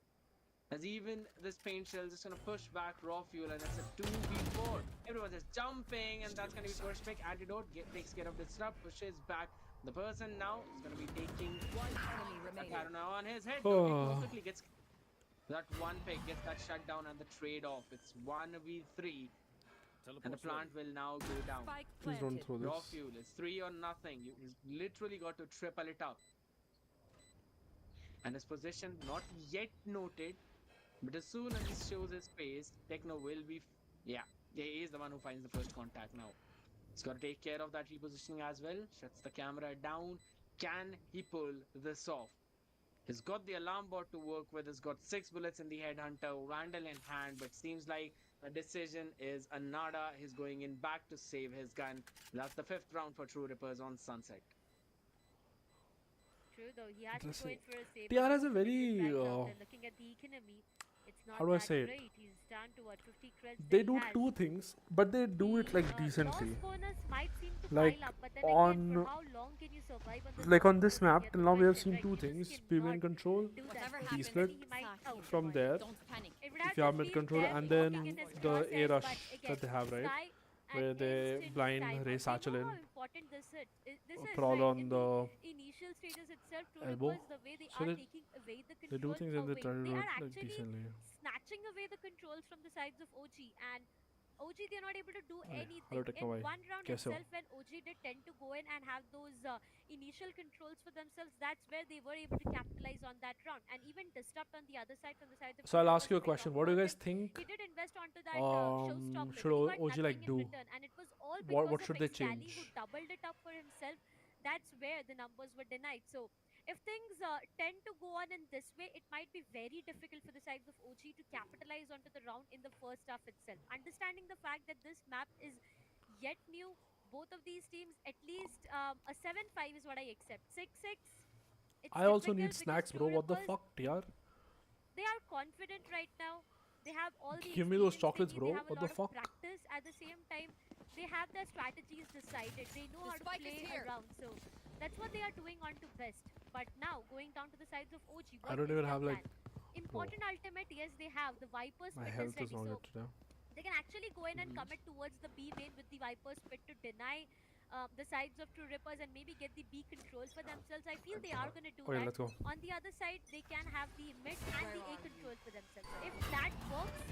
S1: As even this paint shell is just gonna push back raw fuel, and it's a 2v4. Everyone's just jumping, and that's gonna be first pick. Antidote takes care of disrupt, pushes back The person now is going to be taking
S4: One enemy
S1: the
S4: remaining.
S1: Karuna on his head. Though he
S2: Oh,
S1: perfectly gets that one pick, gets that shutdown and the trade off. It's 1v3, and the plant will now go down.
S4: Spike
S2: please don't
S4: planted.
S2: throw
S1: Raw
S2: this.
S1: fuel is 3 or nothing. He's literally got to triple it up. And his position not yet noted, but as soon as he shows his face, Techno will be. Yeah, he is the one who finds the first contact now. He's got to take care of that repositioning as well. Shuts the camera down. Can he pull this off? He's got the alarm bot to work with. He's got 6 bullets in the headhunter, Vandal in hand, but seems like the decision is a nada. He's going in back to save his gun. That's the 5th round for True Rippers on Sunset.
S3: True though, he has to go
S2: Interesting.
S3: in for a save
S2: TR has
S3: because
S2: a
S3: with his
S2: very
S3: lives out there, looking at the economy, it's not
S2: how do I
S3: that
S2: say it?
S3: great. He's down to what 50 creds that
S2: They
S3: he
S2: do
S3: has.
S2: two things, but they do it
S3: The
S2: like decently.
S3: loss bonus might seem to
S2: Like
S3: pile up, but then again, for
S2: on
S3: how long can you survive on this
S2: like on
S3: loss
S2: this
S3: bonus is
S2: map
S3: the
S2: till
S3: other
S2: now we have
S3: question,
S2: seen
S3: right?
S2: two
S3: You just
S2: things:
S3: cannot
S2: payment control,
S3: do that.
S4: Whatever
S3: So
S4: happens,
S2: split
S3: he might
S4: Sahi,
S2: from
S3: out.
S2: there.
S4: don't panic.
S3: It would have
S2: If you have
S3: just
S2: mid
S3: been
S2: control,
S3: there
S2: and
S3: working
S2: then
S3: in his
S2: the A
S3: process,
S2: rush
S3: but again,
S2: that they have, right?
S3: Sky and
S2: Where they
S3: instant
S2: blind
S3: timeout.
S2: Ray
S3: They
S2: Satchel
S3: know
S2: in,
S3: how important this is
S2: Prawl
S3: right?
S2: on
S3: In
S2: the
S3: the initial stages itself, True
S2: elbow.
S3: Rippers, the way they
S2: So
S3: are taking away the
S2: they do
S3: controls
S2: things and they
S3: away,
S2: try to
S3: they
S2: do
S3: are
S2: it like
S3: actually
S2: decently.
S3: snatching away the controls from the sides of OG, and OG they're not able to do
S2: Hello
S3: anything.
S2: Techno
S3: In
S2: bhai,
S3: one round
S2: kaise ho?
S3: itself, when OG did tend to go in and have those initial controls for themselves, that's where they were able to capitalize on that round. And even Disrupt on the other side, from the side of
S2: So
S3: True
S2: I'll ask
S3: Rippers,
S2: you a
S3: if I talk
S2: question. What do you
S3: about
S2: guys
S3: him,
S2: think?
S3: he did invest onto that showstopper,
S2: Should
S3: but he got
S2: OG
S3: nothing
S2: like
S3: in
S2: do?
S3: return, and it was all
S2: What
S3: because of
S2: should they
S3: Excali, who
S2: change?
S3: doubled it up for himself. That's where the numbers were denied. So if things tend to go on in this way, it might be very difficult for the sides of OG to capitalize onto the round in the first half itself. Understanding the fact that this map is yet new, both of these teams, at least a 7-5 is what I accept. 6-6, it's
S2: I also need
S3: difficult because
S2: snacks, bro.
S3: True
S2: What the
S3: Rippers,
S2: fuck, TR?
S3: they are confident right now. They have all the
S2: Give me those
S3: experience they
S2: chocolates,
S3: need. They
S2: bro.
S3: have a
S2: What the
S3: lot of
S2: fuck?
S3: practice. At the same time, they have their strategies decided. They know
S4: The
S3: how to
S4: spike is
S3: play
S4: here.
S3: around. So that's what they are doing on to best. But now, going down to the sides of OG,
S2: I
S3: what
S2: don't
S3: is
S2: even
S3: their
S2: have like.
S3: plan? Important ultimate, yes, they have. The Viper's
S2: My
S3: Pit is
S2: health is
S3: ready.
S2: not
S3: So
S2: good today.
S3: they can actually go in and commit towards the B main with the Viper's Pit to deny the sides of True Rippers and maybe get the B control for themselves. I feel they are going to do
S2: Okay,
S3: that.
S2: let's go.
S3: On the other side, they can have the mid and
S4: Where
S3: the A
S4: are
S3: control for themselves. So if that works,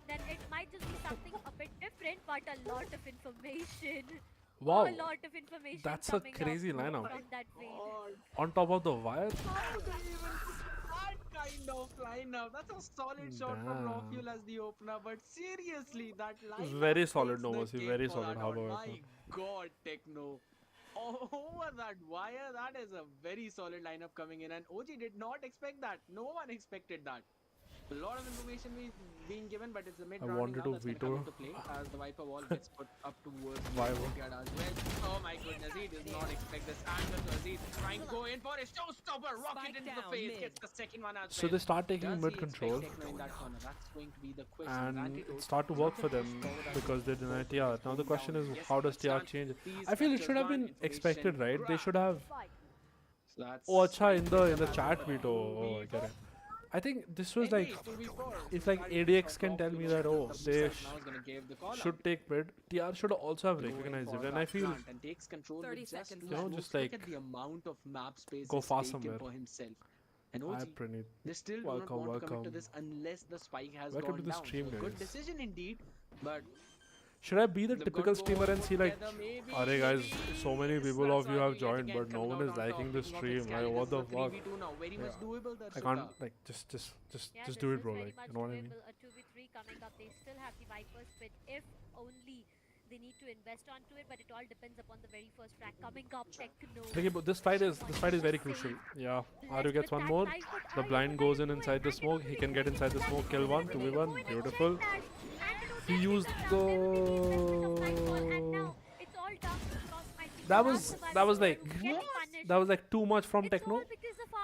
S3: then it might just be something a bit different, but a lot of information.
S2: Wow,
S3: A lot of information
S2: that's a
S3: coming
S2: crazy
S3: up
S2: lineup.
S3: from that raid.
S1: God,
S2: On top of the wire.
S1: how do you even that kind of lineup? That's a solid shot from Raw
S2: Damn.
S1: Fuel as the opener, but seriously, that lineup
S2: Very solid,
S1: takes
S2: no
S1: the
S2: mercy.
S1: cake
S2: Very
S1: for
S2: solid.
S1: that
S2: How
S1: one.
S2: about
S1: My God, Techno. Over that wire, that is a very solid lineup coming in, and OG did not expect that. No one expected that. A lot of information being given, but it's the mid
S2: I
S1: rounding
S2: wanted
S1: now
S2: to
S1: that's going to come
S2: veto
S1: into play as the Viper wall gets put up towards the
S2: Viper.
S1: courtyard as well. Oh my goodness, he does not expect this angle, so he's trying to go in for a showstopper, rocket
S4: Spike
S1: into the
S4: down
S1: face,
S4: mid.
S1: gets the second one as
S2: So
S1: well.
S2: they start taking
S1: Does
S2: mid
S1: he
S2: control,
S1: expect Techno in that corner? That's going to be the question.
S2: and
S1: Granted,
S2: it
S1: OG
S2: start to
S1: is
S2: work
S1: not
S2: for
S1: gonna
S2: them
S1: push forward as
S2: because they
S1: much
S2: deny
S1: as
S2: TR. Now the
S1: going
S2: question
S1: down.
S2: is,
S1: Yes,
S2: how does
S1: it's
S2: TR
S1: done.
S2: change it?
S1: These
S2: I feel it
S1: captures
S2: should have
S1: one,
S2: been expected,
S1: information
S2: right? They
S1: grab.
S2: should have.
S1: So that's
S2: Oh, acha,
S1: slight
S2: in the
S1: build-up as
S2: chat
S1: well.
S2: veto. Oh, I get it. I think this was like,
S1: Indeed, 2v4.
S2: if
S1: So
S2: like
S1: that
S2: ADX
S1: is
S2: can
S1: Raw
S2: tell
S1: Fuel
S2: me that,
S1: on
S2: oh,
S1: the blue
S2: they
S1: side now is going to give the call out.
S2: should take mid, TR should also have
S1: Going
S2: recognized
S1: for
S2: it. And
S1: that
S2: I feel,
S1: plant and takes control
S4: 30
S1: with just
S4: seconds
S1: two
S4: left.
S2: know,
S1: smokes.
S2: just
S1: Look
S2: like
S1: at the amount of map space
S2: go
S1: he's
S2: fast
S1: taken
S2: somewhere.
S1: for himself. And
S2: Hi,
S1: OG,
S2: Praneeth.
S1: they still do not
S2: Welcome,
S1: want to commit to
S2: welcome.
S1: this unless the spike has
S2: Welcome to
S1: gone
S2: the
S1: down.
S2: stream,
S1: So a good
S2: guys.
S1: decision indeed, but
S2: Should I be the
S1: they've got
S2: typical
S1: to go
S2: streamer
S1: all
S2: and see like,
S1: together. Maybe,
S2: alright guys, so many
S1: maybe.
S2: people
S1: That's
S2: of you
S1: why
S2: have
S1: yet
S2: joined,
S1: again
S2: but no
S1: coming
S2: one
S1: out
S2: is
S1: on top.
S2: liking the
S1: Picking off
S2: stream.
S1: Excali.
S2: Like, what
S1: This
S2: the
S1: is a
S2: fuck?
S1: 3v2 now. Very much
S2: Yeah.
S1: doable,
S2: I
S1: Darshika.
S2: can't like just
S3: Yeah,
S2: just
S3: this
S2: do it,
S3: is
S2: bro.
S3: very
S2: Like,
S3: much
S2: you know what I mean?
S3: doable. A 2v3 coming up. They still have the Viper's Pit if only they need to invest onto it, but it all depends upon the very first frag coming up. Techno.
S2: Okay, but this fight is very crucial. Yeah, Aryu gets one more. The blind goes in inside the smoke. He can get inside the smoke, kill one, 2v1. Beautiful. He used the. That was like too much from Techno.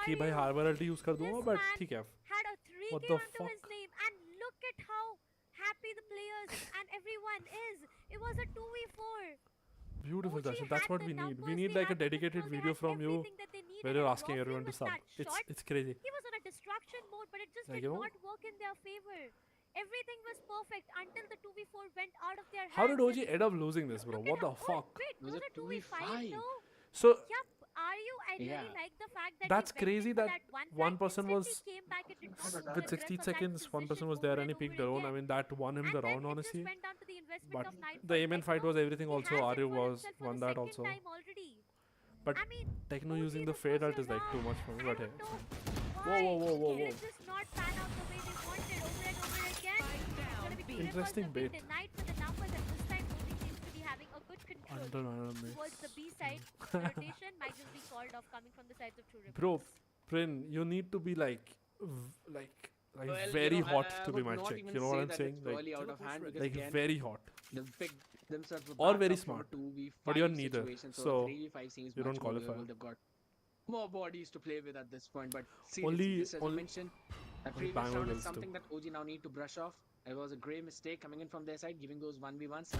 S2: कि भाई harbour अल्टी use कर दूंगा but ठीक है.
S3: Had a 3K
S2: What the
S3: onto his
S2: fuck?
S3: name, and look at how happy the players and everyone is. It was a 2v4.
S2: Beautiful,
S3: OG
S2: Darshan. That's
S3: had
S2: what
S3: the
S2: we need.
S3: numbers,
S2: We need
S3: they
S2: like a
S3: had the
S2: dedicated
S3: control, they
S2: video
S3: had
S2: from you
S3: everything that they needed,
S2: where you're
S3: and
S2: asking
S3: Raw
S2: everyone
S3: Fuel
S2: to
S3: with
S2: sub.
S3: that shot,
S2: It's crazy.
S3: he was on a distraction mode, but it just
S2: Like,
S3: did
S2: you know?
S3: not work in their favor. Everything was perfect until the 2v4 went out of their hands.
S2: How did OG
S3: and
S2: end up losing this, bro?
S3: look
S2: What
S3: at
S2: the
S3: how-
S2: fuck?
S3: Wait,
S1: It was a
S3: 2v5
S1: 2v5.
S3: though?
S2: So
S3: Yup, are you? I
S1: Yeah.
S3: really like the fact that he
S2: that's
S3: went in
S2: crazy
S3: for
S2: that
S3: that one
S2: one
S3: frag,
S2: person
S3: instantly
S2: was
S3: came back and did not lose
S2: with
S3: the grip
S2: 16
S3: on that
S2: seconds. One
S3: position
S2: person was there
S3: over
S2: and
S3: and
S2: he
S3: over
S2: picked their own. I
S3: again.
S2: mean, that won him
S3: And
S2: the
S3: then
S2: round,
S3: it just
S2: honestly.
S3: went down to the investment
S2: But
S3: of 9
S2: the
S3: points.
S2: aim and
S3: Like,
S2: fight was everything.
S3: he
S2: Also,
S3: has
S2: Arya
S3: involved
S2: was
S3: himself for
S2: won
S3: the
S2: that
S3: second
S2: also.
S3: time already.
S2: But
S3: I mean,
S2: Techno using
S3: OG,
S2: the
S3: this
S2: fade
S3: was
S2: ult
S3: your
S2: is like too
S3: round.
S2: much for me.
S3: I
S2: But hey,
S3: don't know
S2: whoa, whoa,
S3: why
S2: whoa, whoa,
S3: did
S2: whoa!
S3: it just not pan out the way we wanted over and over again. It's gonna be two rippers
S2: Interesting
S3: who've been
S2: bait.
S3: denied for the numbers, and this time OG seems to be having a good control
S2: Under my
S3: towards the
S2: mix.
S3: B side. The rotation might just be called off coming from the sides of True
S2: Bro,
S3: Rippers.
S2: Prin, you need to be like
S1: Well,
S2: very hot
S1: I
S2: to be
S1: would
S2: my
S1: not
S2: chick.
S1: even
S2: You know what
S1: say
S2: I'm
S1: that it's
S2: saying?
S1: purely out of hand because
S2: Like
S1: again,
S2: very hot
S1: they've picked themselves
S2: or
S1: back
S2: very
S1: up from a
S2: smart. But you're
S1: 2v5
S2: neither,
S1: situation, so a
S2: so
S1: 3v5 seems
S2: you don't
S1: much more
S2: qualify.
S1: doable. They've got more bodies to play with at this point. But seriously,
S2: Only
S1: just as you
S2: only
S1: mentioned, that
S2: only
S1: previous
S2: Bangalore
S1: round is
S2: girls do.
S1: something that OG now need to brush off. It was a grey mistake coming in from their side, giving those 1v1s.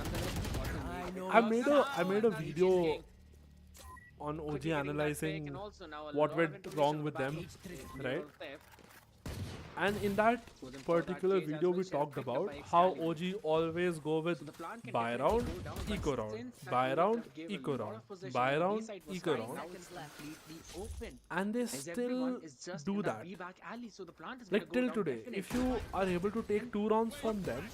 S1: Nonetheless,
S2: I made a video on OG
S1: quickly getting that pick,
S2: analyzing
S1: and also now a
S2: what
S1: lot of
S2: went
S1: information
S2: wrong
S1: on the
S2: with
S1: back
S2: them,
S1: of
S2: right?
S1: theft.
S2: And in that
S1: Was in for that
S2: particular
S1: cage as
S2: video,
S1: well.
S2: we
S1: Sheriff
S2: talked
S1: picked up
S2: about
S1: by
S2: how
S1: Excalibur.
S2: OG always go with
S1: So the plan can
S2: buy
S1: definitely
S2: round,
S1: go down, but
S2: eco round,
S1: since that
S2: buy
S1: would
S2: round,
S1: have gave
S2: eco
S1: a lot
S2: round,
S1: of possession
S2: buy
S1: on the B
S2: round,
S1: side was
S2: eco
S1: fine,
S2: round,
S1: now it's completely open.
S2: and they
S1: As everyone
S2: still
S1: is just
S2: do
S1: in that
S2: that.
S1: B back alley, so the plant is
S2: Like
S1: gonna go
S2: till
S1: down
S2: today, if
S1: definitely.
S2: you are able to take 2 rounds from them,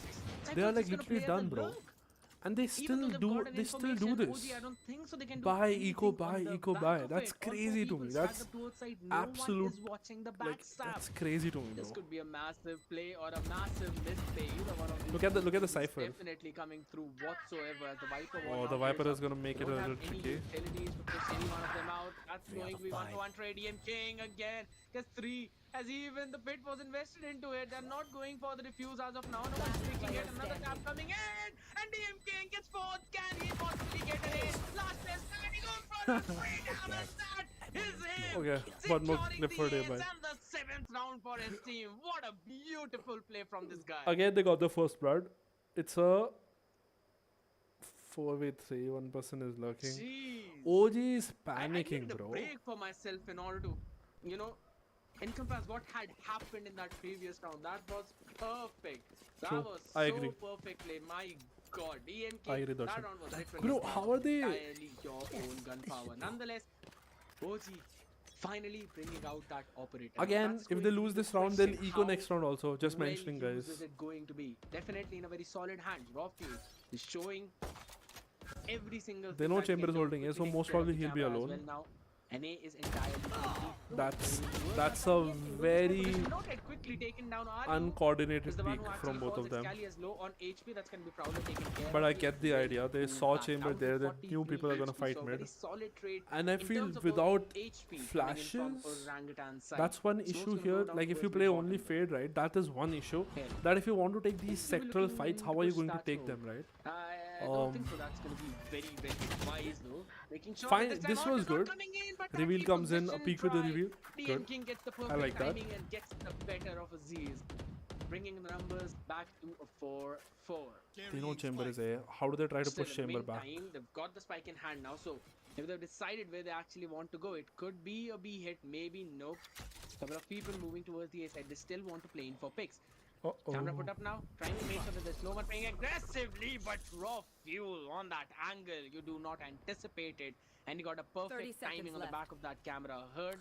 S2: they are
S1: Cypher's
S2: like
S1: just gonna
S2: literally
S1: play as a
S2: done, bro.
S1: lurk.
S2: And they
S1: Even
S2: still
S1: though they've
S2: do
S1: got an
S2: this.
S1: OG, I don't think so they can do
S2: Buy
S1: anything
S2: eco,
S1: on
S2: buy
S1: the
S2: eco,
S1: back
S2: buy.
S1: of
S2: That's
S1: it. All four
S2: crazy to
S1: people
S2: me.
S1: stacked
S2: That's
S1: up towards side. No one
S2: absolute,
S1: is watching the
S2: like
S1: backstab.
S2: that's crazy to me,
S1: This
S2: bro.
S1: could be a massive play or a massive misplay. Either one of these
S2: Look at the
S1: is
S2: cipher.
S1: definitely coming through whatsoever. As the Viper
S2: Oh,
S1: one
S2: the
S1: now
S2: Viper
S1: goes
S2: is
S1: up.
S2: gonna make
S1: They
S2: it a
S1: don't have
S2: little
S1: any
S2: tricky.
S1: utilities to push any one of them out. That's going to be 1-1 trade. DM King again. Gets 3. As even the pit was invested into it. They're not going for the defuse as of now. No one's picking it. Another tap coming in. And DM King gets 4th. Can he possibly get a hit? Last test. And he goes for a 3 damage. That is him.
S2: Okay, one more
S1: Securing
S2: clip for
S1: the
S2: day,
S1: ace
S2: bye.
S1: and the 7th round for his team. What a beautiful play from this guy.
S2: Again, they got the first blood. It's a 4v3. One person is lurking.
S1: Jeez.
S2: OG is
S1: I
S2: panicking,
S1: needed a
S2: bro.
S1: break for myself in order to, encompass what had happened in that previous round. That was perfect. That
S2: True.
S1: was
S2: I
S1: so
S2: agree.
S1: perfectly. My God, DMK.
S2: I agree,
S1: That
S2: Darshan.
S1: round was literally
S2: Bro, how are they?
S1: entirely your own gun power. Nonetheless, OG finally bringing out that operator. Now,
S2: Again,
S1: that's
S2: if
S1: going
S2: they
S1: to be
S2: lose
S1: the
S2: this round, they'll
S1: question.
S2: eco
S1: How
S2: next round also. Just
S1: well
S2: mentioning,
S1: used
S2: guys.
S1: is it going to be? Definitely in a very solid hand. Raw Fuel is showing every single
S2: They
S1: thing
S2: know
S1: that he
S2: Chamber
S1: can
S2: is
S1: do.
S2: holding A, so
S1: Quickly
S2: most
S1: takes care of
S2: probably
S1: the
S2: he'll be
S1: camera as
S2: alone.
S1: well now. NA is entirely
S2: That's a very
S1: quickly taken down. Is
S2: uncoordinated
S1: the one
S2: peak
S1: who actually
S2: from both
S1: falls.
S2: of them.
S1: Excali is low on HP. That's going to be proudly taken care
S2: But
S1: of.
S2: I get the idea. They saw Chamber there. They knew people are gonna fight
S1: so
S2: mid.
S1: very solid trade
S2: And I
S1: in
S2: feel
S1: terms of
S2: without
S1: HP coming in from
S2: flashes,
S1: Orangutan's side.
S2: that's one
S1: Smoke's
S2: issue
S1: gonna go
S2: here.
S1: down
S2: Like if you
S1: towards
S2: play
S1: mid
S2: only
S1: bottom.
S2: Fade, right? That is one issue.
S1: Yeah.
S2: That if you want to take these
S1: Who's gonna be
S2: sectoral
S1: looking
S2: fights,
S1: to
S2: how are you
S1: push
S2: going to
S1: that
S2: take
S1: home?
S2: them, right?
S1: I don't think so. That's going to be very, very wise though. Making sure
S2: Fine,
S1: that
S2: this
S1: time out
S2: was
S1: is not
S2: good.
S1: coming in, but that
S2: Reveal comes in, a
S1: repossession
S2: peek with the
S1: try.
S2: reveal.
S1: DM
S2: Good.
S1: King gets the
S2: I
S1: perfect
S2: like that.
S1: timing and gets the better of Aziz, bringing the numbers back to a 4-4.
S2: They know Chamber is A. How do they try to
S1: Still,
S2: push
S1: in the
S2: Chamber back?
S1: meantime, they've got the spike in hand now, so if they've decided where they actually want to go, it could be a B hit, maybe nope. Couple of people moving towards the A side, they still want to play in for picks. Camera put up now, trying to make sure that there's no one playing aggressively, but Raw Fuel on that angle, you do not anticipate it. And you got a
S4: 30
S1: perfect timing
S4: seconds
S1: on the
S4: left.
S1: back of that camera. Heard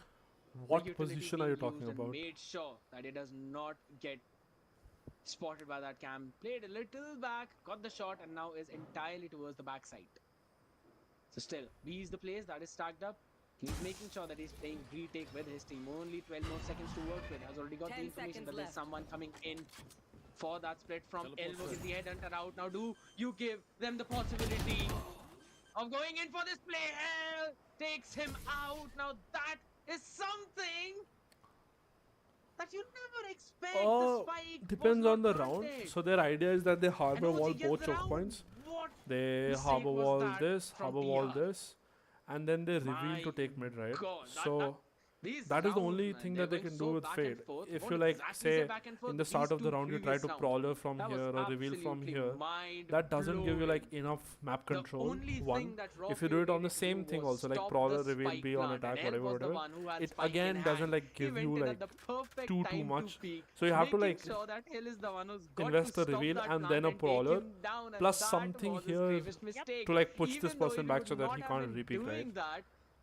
S1: the
S2: What
S1: utility
S2: position are you
S1: being
S2: talking
S1: used and
S2: about?
S1: made sure that it does not get spotted by that cam. Played a little back, got the shot, and now is entirely towards the backside. So still, B is the place that is stacked up. He's making sure that he's playing retake with his team. Only 12 more seconds to work with. Has already got the
S4: 10
S1: information
S4: seconds
S1: that there's
S4: left.
S1: someone coming in for that split from Elbow. Is the headhunter out? Now do you give them the possibility of going in for this play? Hell takes him out. Now that is something that you never expect. The spike was
S2: Depends
S1: not
S2: on the round.
S1: planted.
S2: So their idea is that they
S1: And
S2: harbor
S1: OG
S2: wall
S1: gets
S2: both
S1: the
S2: choke
S1: round.
S2: points.
S1: What
S2: They
S1: mistake
S2: harbor
S1: was
S2: wall
S1: that
S2: this,
S1: from
S2: harbor wall
S1: TR?
S2: this, and then they reveal
S1: My
S2: to take mid, right?
S1: God,
S2: So
S1: these
S2: that is the
S1: rounds,
S2: only
S1: man,
S2: thing
S1: they're
S2: that they
S1: going
S2: can
S1: so
S2: do with
S1: back and
S2: Fade.
S1: forth.
S2: If
S1: What
S2: you like
S1: exactly is
S2: say
S1: a back and forth?
S2: in the start
S1: These
S2: of the
S1: two
S2: round you try
S1: previous
S2: to
S1: rounds,
S2: prowler from
S1: that was
S2: here or reveal from
S1: absolutely
S2: here, that doesn't give you like
S1: mind-blowing.
S2: enough map
S1: The
S2: control.
S1: only
S2: One,
S1: thing that Raw
S2: if you do it on the
S1: needed to
S2: same
S1: do
S2: thing
S1: was
S2: also like
S1: stop
S2: prowler,
S1: the
S2: reveal,
S1: spike
S2: B on
S1: plant,
S2: attack,
S1: and Elf was the
S2: whatever.
S1: one who had
S2: It
S1: spike in
S2: again doesn't
S1: hand.
S2: like
S1: He
S2: give
S1: went
S2: you
S1: in
S2: like
S1: at the perfect
S2: too
S1: time
S2: much.
S1: to peek,
S2: So you have to
S1: making
S2: like
S1: sure that Hill is the one who's got
S2: invest
S1: to
S2: the
S1: stop
S2: reveal
S1: that
S2: and
S1: plant
S2: then a
S1: take
S2: prowler
S1: him down, and
S2: plus
S1: that
S2: something
S1: was his
S2: here
S1: gravest mistake.
S2: to like push this
S1: Even though
S2: person
S1: he
S2: back
S1: would
S2: so that
S1: not
S2: he
S1: have
S2: can't
S1: been
S2: repeat, right?
S1: doing that,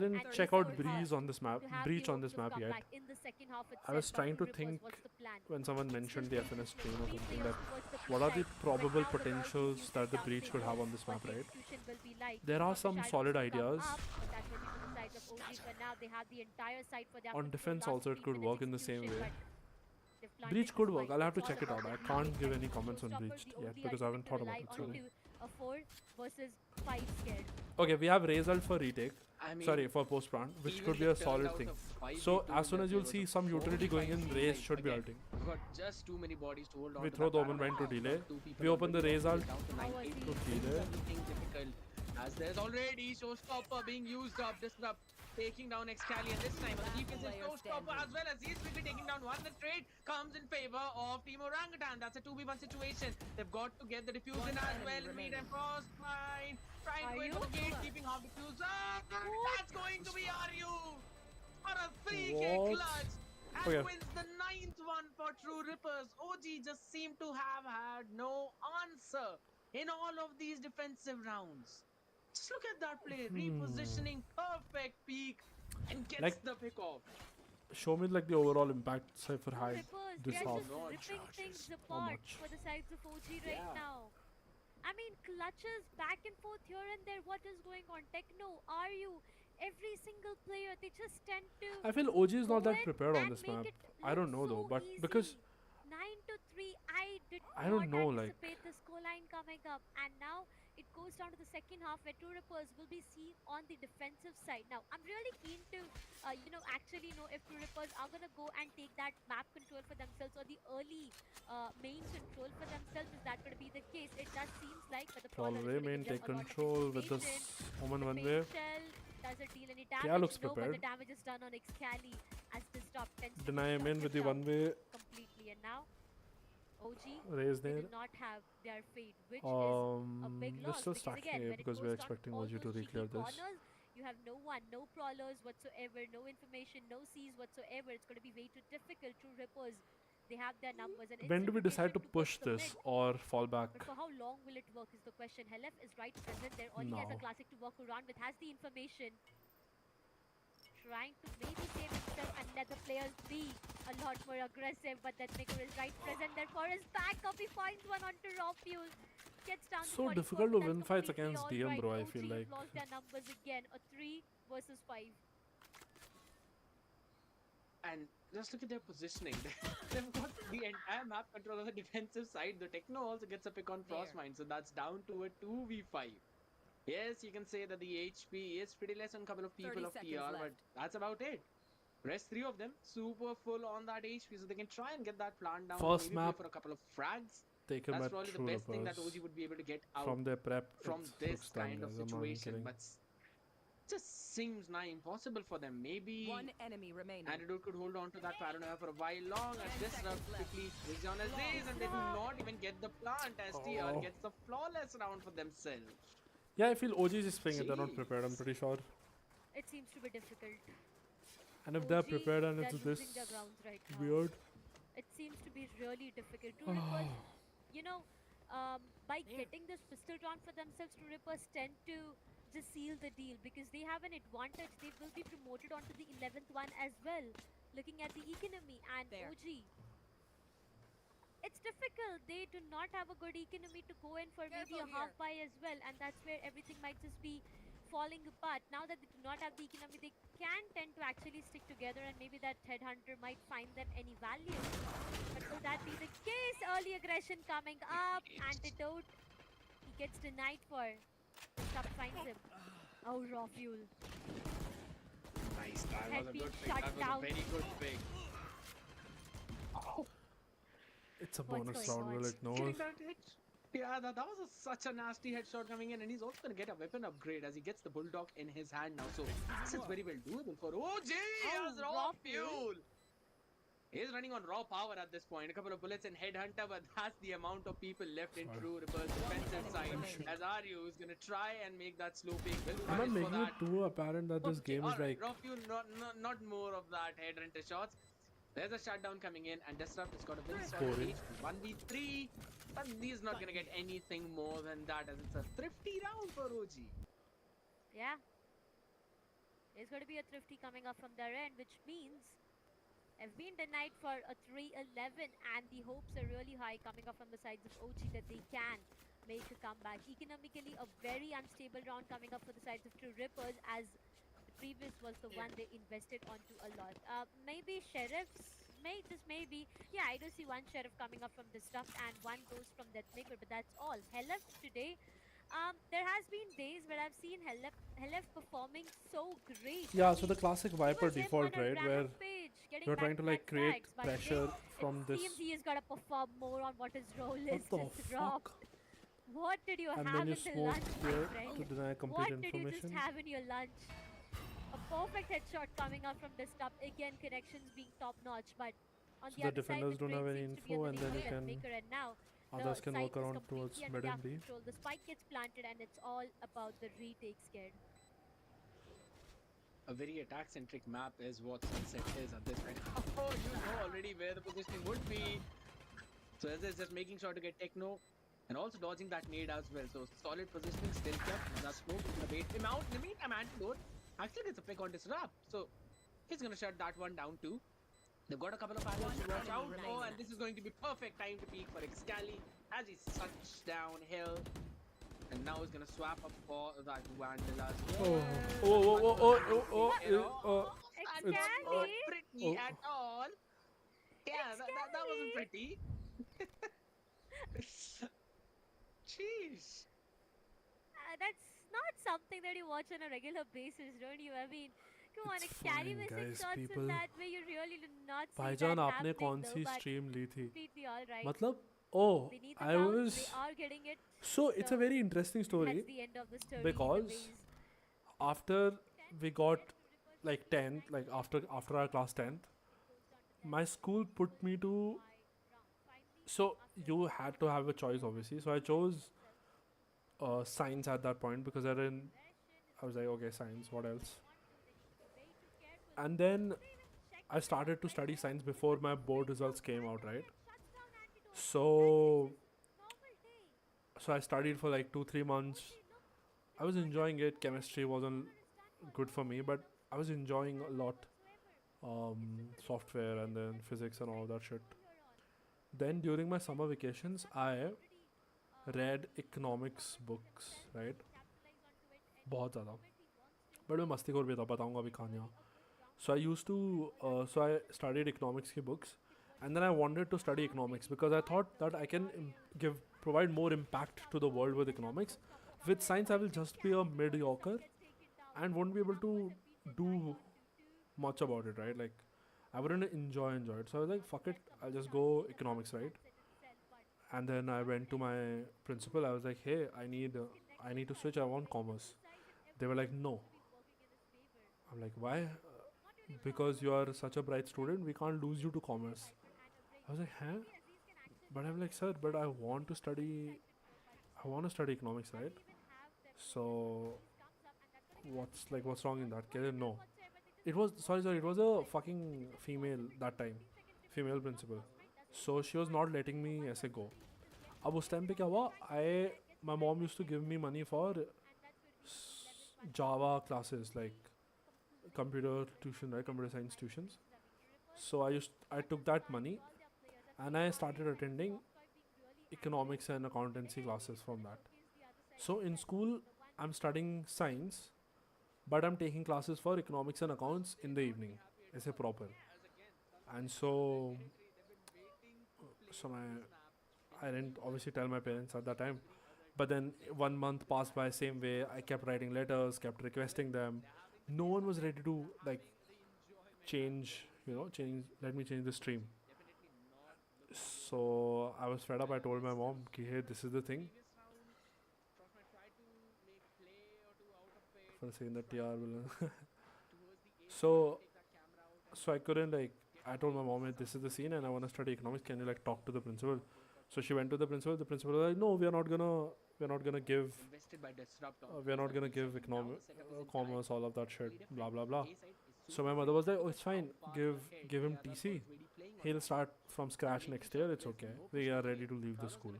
S2: didn't
S3: and
S2: check
S3: they
S2: out
S3: served
S2: Breeze
S3: hard
S2: on this map,
S3: to have
S2: Breach
S3: the
S2: on
S3: hopes
S2: this
S3: of
S2: map yet.
S3: comeback in the second half
S2: I
S3: itself.
S2: was
S3: But
S2: trying to
S3: True
S2: think
S3: Rippers, what's the plan?
S2: when someone
S3: Still
S2: mentioned the
S3: playing
S2: FNS
S3: this
S2: train or
S3: three
S2: something
S3: players
S2: that
S3: towards the B
S2: what are the
S3: side, but
S2: probable
S3: now the ball
S2: potentials that
S3: diffuses
S2: the
S3: down.
S2: Breach
S3: They
S2: could
S3: know
S2: have on this
S3: what
S2: map,
S3: the
S2: right?
S3: execution will be like.
S2: There are
S3: Not the
S2: some
S3: shadows
S2: solid
S3: to come
S2: ideas.
S3: up, but that will be from the sides of OG. For now, they have the entire side for their
S2: On
S3: control.
S2: defense
S3: Last
S2: also it could
S3: 15 minutes
S2: work in the same
S3: execution,
S2: way.
S3: but They've planted
S2: Breach
S3: this
S2: could work.
S3: spike.
S2: I'll have to
S3: It's all
S2: check it
S3: about
S2: out.
S3: the
S2: I
S3: relay
S2: can't give
S3: effect.
S2: any comments on
S3: Showstopper,
S2: Breach
S3: the
S2: yet
S3: OG
S2: because I
S3: ultimate
S2: haven't
S3: to
S2: thought about
S3: rely
S2: it. Sorry.
S3: onto a 4 versus 5 scared.
S2: Okay, we have result for retake.
S1: I mean,
S2: Sorry, for post plant, which
S1: even
S2: could be
S1: it
S2: a
S1: turned
S2: solid
S1: out
S2: thing.
S1: a 5v2
S2: So as soon
S1: in
S2: as
S1: their
S2: you'll
S1: favor,
S2: see
S1: so
S2: some utility going
S1: 4v5
S2: in,
S1: seems
S2: Raze
S1: like,
S2: should be
S1: again,
S2: ulting.
S1: we've got just too many bodies to hold on
S2: We
S1: to
S2: throw
S1: that
S2: the Omen
S1: Baron.
S2: Vine to
S1: We've
S2: delay.
S1: got two people
S2: We
S1: on
S2: open
S1: the
S2: the
S1: top,
S2: Raze
S1: it
S2: ult
S1: is down to 9
S3: How was
S1: HP.
S3: he?
S2: to
S1: Things
S2: delay.
S1: are looking difficult as there's already Showstopper being used up. Disrupt taking down Excali, and this time the defense is Showstopper as well as he's quickly taking down one. The trade comes in favor of Team Orangutan. That's a 2v1 situation. They've got to get the diffusion as well. Read and Frostmine trying to go in for the gatekeeping half diffuser. That's going to be Aryu for a 3k
S2: What?
S1: clutch and
S2: Okay.
S1: wins the 9th one for True Rippers. OG just seemed to have had no answer in all of these defensive rounds. Just look at that play, repositioning, perfect peak, and gets
S2: Like-
S1: the pick off.
S2: Show me like the overall impact Cypher
S3: True
S2: had
S3: Rippers,
S2: this
S3: they're
S2: half.
S3: just
S1: No
S3: ripping things
S1: charges.
S2: How
S3: apart
S2: much?
S3: for the sides of OG right
S1: Yeah.
S3: now. I mean, clutches back and forth here and there. What is going on? Techno, are you? Every single player, they just tend to.
S2: I feel OG is not
S3: go
S2: that
S3: in
S2: prepared on
S3: and
S2: this
S3: make
S2: map.
S3: it
S2: I don't
S3: look
S2: know though,
S3: so
S2: but
S3: easy.
S2: because
S3: 9-3, I did
S2: I don't
S3: not
S2: know, like-
S3: anticipate the scoreline coming up, and now it goes down to the second half where True Rippers will be seen on the defensive side. Now, I'm really keen to, actually know if True Rippers are gonna go and take that map control for themselves or the early main control for themselves. Is that gonna be the case? It does seems like, but the Prowler is
S2: Prowler
S3: gonna
S2: main
S3: give them
S2: take
S3: a lot of
S2: control with this
S3: information.
S2: Omen
S3: The
S2: one
S3: paint
S2: way.
S3: shell, does it deal any damage?
S2: Kya looks
S3: No, but the
S2: prepared.
S3: damage is done on Excali as this drop tends to
S2: Deny him
S3: shut
S2: in with the
S3: down
S2: one way.
S3: completely. And now OG,
S2: Raise
S3: they
S2: there.
S3: do not have their fate, which is a big
S2: We're
S3: loss
S2: still
S3: because
S2: stuck
S3: again,
S2: here
S3: when it
S2: because
S3: goes
S2: we're
S3: down
S2: expecting
S3: all
S2: OG to
S3: those cheeky
S2: reclear this.
S3: corners, you have no one, no prowlers whatsoever, no information, no Cs whatsoever. It's going to be way too difficult. True Rippers, they have their numbers. And
S2: When do we decide to
S3: incineration
S2: push
S3: the
S2: this
S3: mid.
S2: or fall back?
S3: But for how long will it work is the question. Helef is right present there. All he has a
S2: No.
S3: classic to work around with, has the information. Trying to maybe save himself and let the players be a lot more aggressive, but that Maker is right present there for his backup. He finds one onto Raw Fuel. Gets down to
S2: So
S3: 44,
S2: difficult
S3: but
S2: to
S3: that's
S2: win fights
S3: completely
S2: against
S3: all
S2: DM,
S3: right.
S2: bro, I
S3: OG
S2: feel
S3: have
S2: like.
S3: lost their numbers again. A 3 versus 5.
S1: And just look at their positioning. They've got the entire map control on the defensive side. The Techno also gets a pick on Frostmine, so that's down to a 2v5. Yes, you can say that the HP is pretty less on a couple of people
S5: 30
S1: of
S5: seconds
S1: TR, but
S5: left.
S1: that's about it. Rest 3 of them super full on that HP, so they can try and get that plant down.
S2: First
S1: maybe play
S2: map,
S1: for a couple of frags.
S2: Take him
S1: That's
S2: at
S1: probably the
S2: True
S1: best thing that
S2: Rippers.
S1: OG would be able to get out
S2: From their prep,
S1: from
S2: it
S1: this
S2: looks done,
S1: kind of
S2: guys. I'm not even
S1: situation,
S2: kidding.
S1: but just seems nigh impossible for them. Maybe
S5: One enemy remaining.
S1: Antidote could hold on to that paranoia for a while long as this round quickly is on as Aziz, and they do not even get the plant as TR
S2: Oh.
S1: gets the flawless round for themselves.
S2: Yeah, I feel OG is just playing it. They're not prepared, I'm
S1: Jeez.
S2: pretty sure.
S3: It seems to be difficult.
S2: And if they're
S3: OG,
S2: prepared and
S3: they're
S2: it's
S3: losing
S2: this
S3: their grounds right now.
S2: weird.
S3: It seems to be really difficult. True Rippers, you know, by getting this pistol round for themselves, True Rippers tend to just seal the deal because they have an advantage. They will be promoted onto the 11th one as well. Looking at the economy and
S5: There.
S3: OG. It's difficult. They do not have a good economy to go in for maybe a
S5: Careful
S3: half
S5: here.
S3: buy as well, and that's where everything might just be falling apart. Now that they do not have the economy, they can tend to actually stick together, and maybe that headhunter might find them any value. But will that be the case? Early aggression coming up. Antidote. He gets denied for. Stuff finds him. Oh, Raw Fuel.
S1: Nice, that
S3: Had
S1: was a
S3: been
S1: good pick.
S3: shut
S1: That was
S3: down.
S1: a very good pick.
S2: It's a
S3: What's
S2: bonus
S3: going
S2: round,
S3: on?
S2: will it? No.
S1: Getting that hit. Yeah, that was such a nasty headshot coming in, and he's also going to get a weapon upgrade as he gets the Bulldog in his hand now. So this is very well doable for OG as
S3: Oh,
S1: Raw
S3: Raw
S1: Fuel. He's running on raw power at this point. A couple of bullets in Headhunter, but that's the amount of people left in True Rippers defensive side. As Aryu is going to try and make that slow pick. Will
S2: I'm not
S1: manage for
S2: making
S1: that.
S2: it too apparent that this
S1: Okay,
S2: game is
S1: alright,
S2: like.
S1: Raw Fuel, not more of that Headhunter shots. There's a shutdown coming in, and Disrupt has got a very solid
S2: Scoring.
S1: HP. 1v3, but he's not going to get anything more than that as it's a thrifty round for OG.
S3: Yeah. There's going to be a thrifty coming up from their end, which means have been denied for a 3-11, and the hopes are really high coming up from the sides of OG that they can make a comeback. Economically, a very unstable round coming up for the sides of True Rippers, as the previous was the one they invested onto a lot. Maybe Sheriffs Just maybe. Yeah, I do see one sheriff coming up from disrupt and one goes from deathmaker, but that's all. Helef today, there has been days where I've seen Helef performing so great. I
S2: Yeah, so the
S3: mean,
S2: classic
S3: it
S2: Viper
S3: was him on
S2: default,
S3: a
S2: right, where
S3: rampage, getting
S2: you're trying to
S3: back-to-back
S2: like create
S3: frags, but today
S2: pressure
S3: it
S2: from
S3: seems
S2: this.
S3: he is gonna perform more on what his role is,
S2: What the
S3: just drop.
S2: fuck?
S3: What did you
S2: And then
S3: have
S2: you
S3: in the
S2: smoke
S3: lunch, my
S2: here
S3: friend?
S2: to deny complete
S3: What did you just
S2: information.
S3: have in your lunch? A perfect headshot coming out from this top. Again, connections being top notch, but on
S2: So
S3: the
S2: the
S3: other side,
S2: defenders
S3: the
S2: don't
S3: trade
S2: have any
S3: seems to be on
S2: info,
S3: the
S2: and
S3: name
S2: then
S3: of
S2: you can
S3: Deathmaker, and now the
S2: others can
S3: site
S2: work
S3: is
S2: around
S3: completely
S2: towards
S3: under
S2: mid
S3: their
S2: and B.
S3: control. The spike gets planted, and it's all about the retake scared.
S1: A very attack-centric map is what Sunset is at this point. Oh, you know already where the positioning would be. So as is just making sure to get Techno and also dodging that nade as well. So solid positioning still kept. That smoke is gonna bait him out. In the meantime, Antidote actually gets a pick on Disrupt. So he's gonna shut that one down too. They've got a couple of panels to watch out for, and this is going to be perfect time to peek for Excali as he sucks downhill. And now he's gonna swap up for that Vandal as well. That was not
S3: Excali!
S1: pretty at all. Yeah, that wasn't
S3: Excali!
S1: pretty. Jeez.
S3: That's not something that you watch on a regular basis, don't you? I mean, come on,
S2: It's
S3: Excali
S2: fine,
S3: missing
S2: guys.
S3: shots in
S2: People,
S3: that way, you really do not see that
S2: भाईजान आपने
S3: happening
S2: कौन
S3: though,
S2: C
S3: but
S2: stream ली थी?
S3: completely alright.
S2: मतलब, oh,
S3: They need the
S2: I
S3: counts, they
S2: was.
S3: are getting it,
S2: So it's a
S3: so
S2: very interesting story
S3: that's the end of the story in a
S2: because
S3: ways.
S2: after we got like 10th, like after our class 10th, my school put me to. So you had to have a choice, obviously. So I chose science at that point because I was like, okay, science. What else? And then I started to study science before my board results came out, right? So I studied for like 2-3 months. I was enjoying it. Chemistry wasn't good for me, but I was enjoying a lot software and then physics and all that shit. Then during my summer vacations, I read economics books, right? बहुत ज़्यादा. But मैं मस्तीखोर भी था, बताऊंगा अभी कहानियाँ. So I studied economics की books, and then I wanted to study economics because I thought that I can provide more impact to the world with economics. With science, I will just be a mediocre and won't be able to do much about it, right? Like, I wouldn't enjoy it. So I was like, fuck it, I'll just go economics, right? And then I went to my principal. I was like, hey, I need to switch. I want commerce. They were like, no. I'm like, why? Because you are such a bright student, we can't lose you to commerce. I was like, huh? But I'm like, sir, but I want to study economics, right? So what's wrong in that? No. It was sorry, it was a fucking female that time, female principal. So she was not letting me ऐसे go. अब उस time पे क्या हुआ? My mom used to give me money for Java classes, like computer tuition, right? Computer science tuitions. So I took that money and I started attending economics and accountancy classes from that. So in school, I'm studying science, but I'm taking classes for economics and accounts in the evening. It's a proper. And so I didn't obviously tell my parents at that time. But then 1 month passed by same way. I kept writing letters, kept requesting them. No one was ready to like change, let me change the stream. So I was fed up. I told my mom, hey, this is the thing. For saying that TR will. so I couldn't like. I told my mom, hey, this is the scene, and I want to study economics. Can you like talk to the principal? So she went to the principal. The principal was like, no, we're not gonna give. We're not gonna give commerce, all of that shit, blah blah blah. So my mother was like, oh, it's fine. Give him TC. He'll start from scratch next year. It's okay. We are ready to leave the school.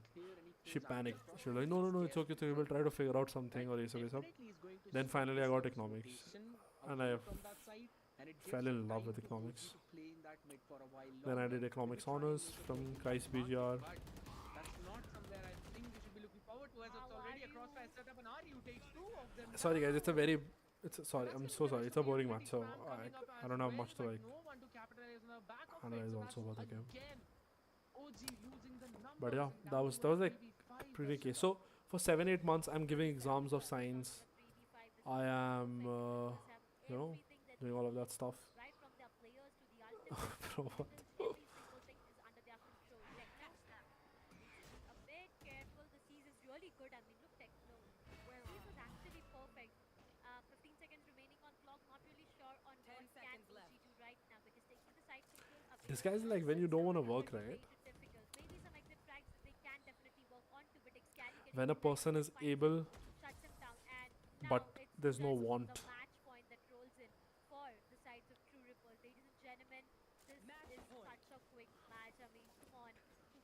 S2: She panicked. She was like, no, it's okay. So we will try to figure out something or something. Then finally I got economics, and I fell in love with economics. Then I did economics honors from Christ BGR. Sorry guys, I'm so sorry. It's a boring match, so I don't have much to like.
S1: perfect.
S2: analyze
S1: So
S2: also
S1: that's
S2: about the game.
S1: again OG losing the
S2: But
S1: numbers
S2: yeah,
S1: in
S2: that
S1: that
S2: was
S1: over
S2: that was like
S1: 3v5
S2: pretty
S1: best of
S2: case.
S1: luck.
S2: So for 7 8 months, I'm giving
S3: Well said,
S2: exams of
S3: well said.
S2: science.
S3: The 3v5 is
S2: I
S3: really
S2: am,
S3: perfect. Trippers have
S2: you know,
S3: everything that
S2: doing
S3: they
S2: all of
S3: need,
S2: that stuff.
S3: right from their players to the ultimates to the
S2: Bro, what?
S3: handles. Every single thing is under their control. Techno needs to be a bit careful. The Seas is really good. I mean, look, Techno. Seas was actually perfect. 15 seconds remaining on clock. Not really sure on what can OG do right now because taking the side control away
S2: This guy's like
S3: is
S2: when you don't want to
S3: still a
S2: work,
S3: bit
S2: right?
S3: way too difficult. Maybe some exit frags they can definitely work onto, but Excali getting
S2: When a
S3: the nice
S2: person
S3: kill
S2: is
S3: finally
S2: able,
S3: shuts him down. And
S2: but
S3: now it's
S2: there's no
S3: just the
S2: want.
S3: match point that rolls in for the sides of True Rippers. Ladies and gentlemen, this is such a quick match. I mean, come on.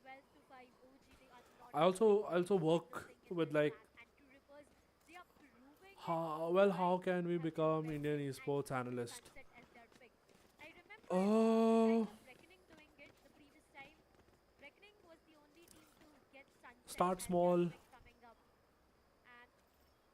S3: 12 to 5 OG, they are not doing
S2: I also
S3: a single
S2: work
S3: thing in
S2: with
S3: this
S2: like
S3: map. And True Rippers, they are proving it
S2: how
S3: by
S2: can we become Indian
S3: aggressive and
S2: esports
S3: taking
S2: analyst?
S3: Sunset as their pick. I remember the
S2: Uh,
S3: likes of Reckoning doing it the previous time. Reckoning was the only team to get Sunset
S2: Start
S3: as their
S2: small.
S3: pick coming up. And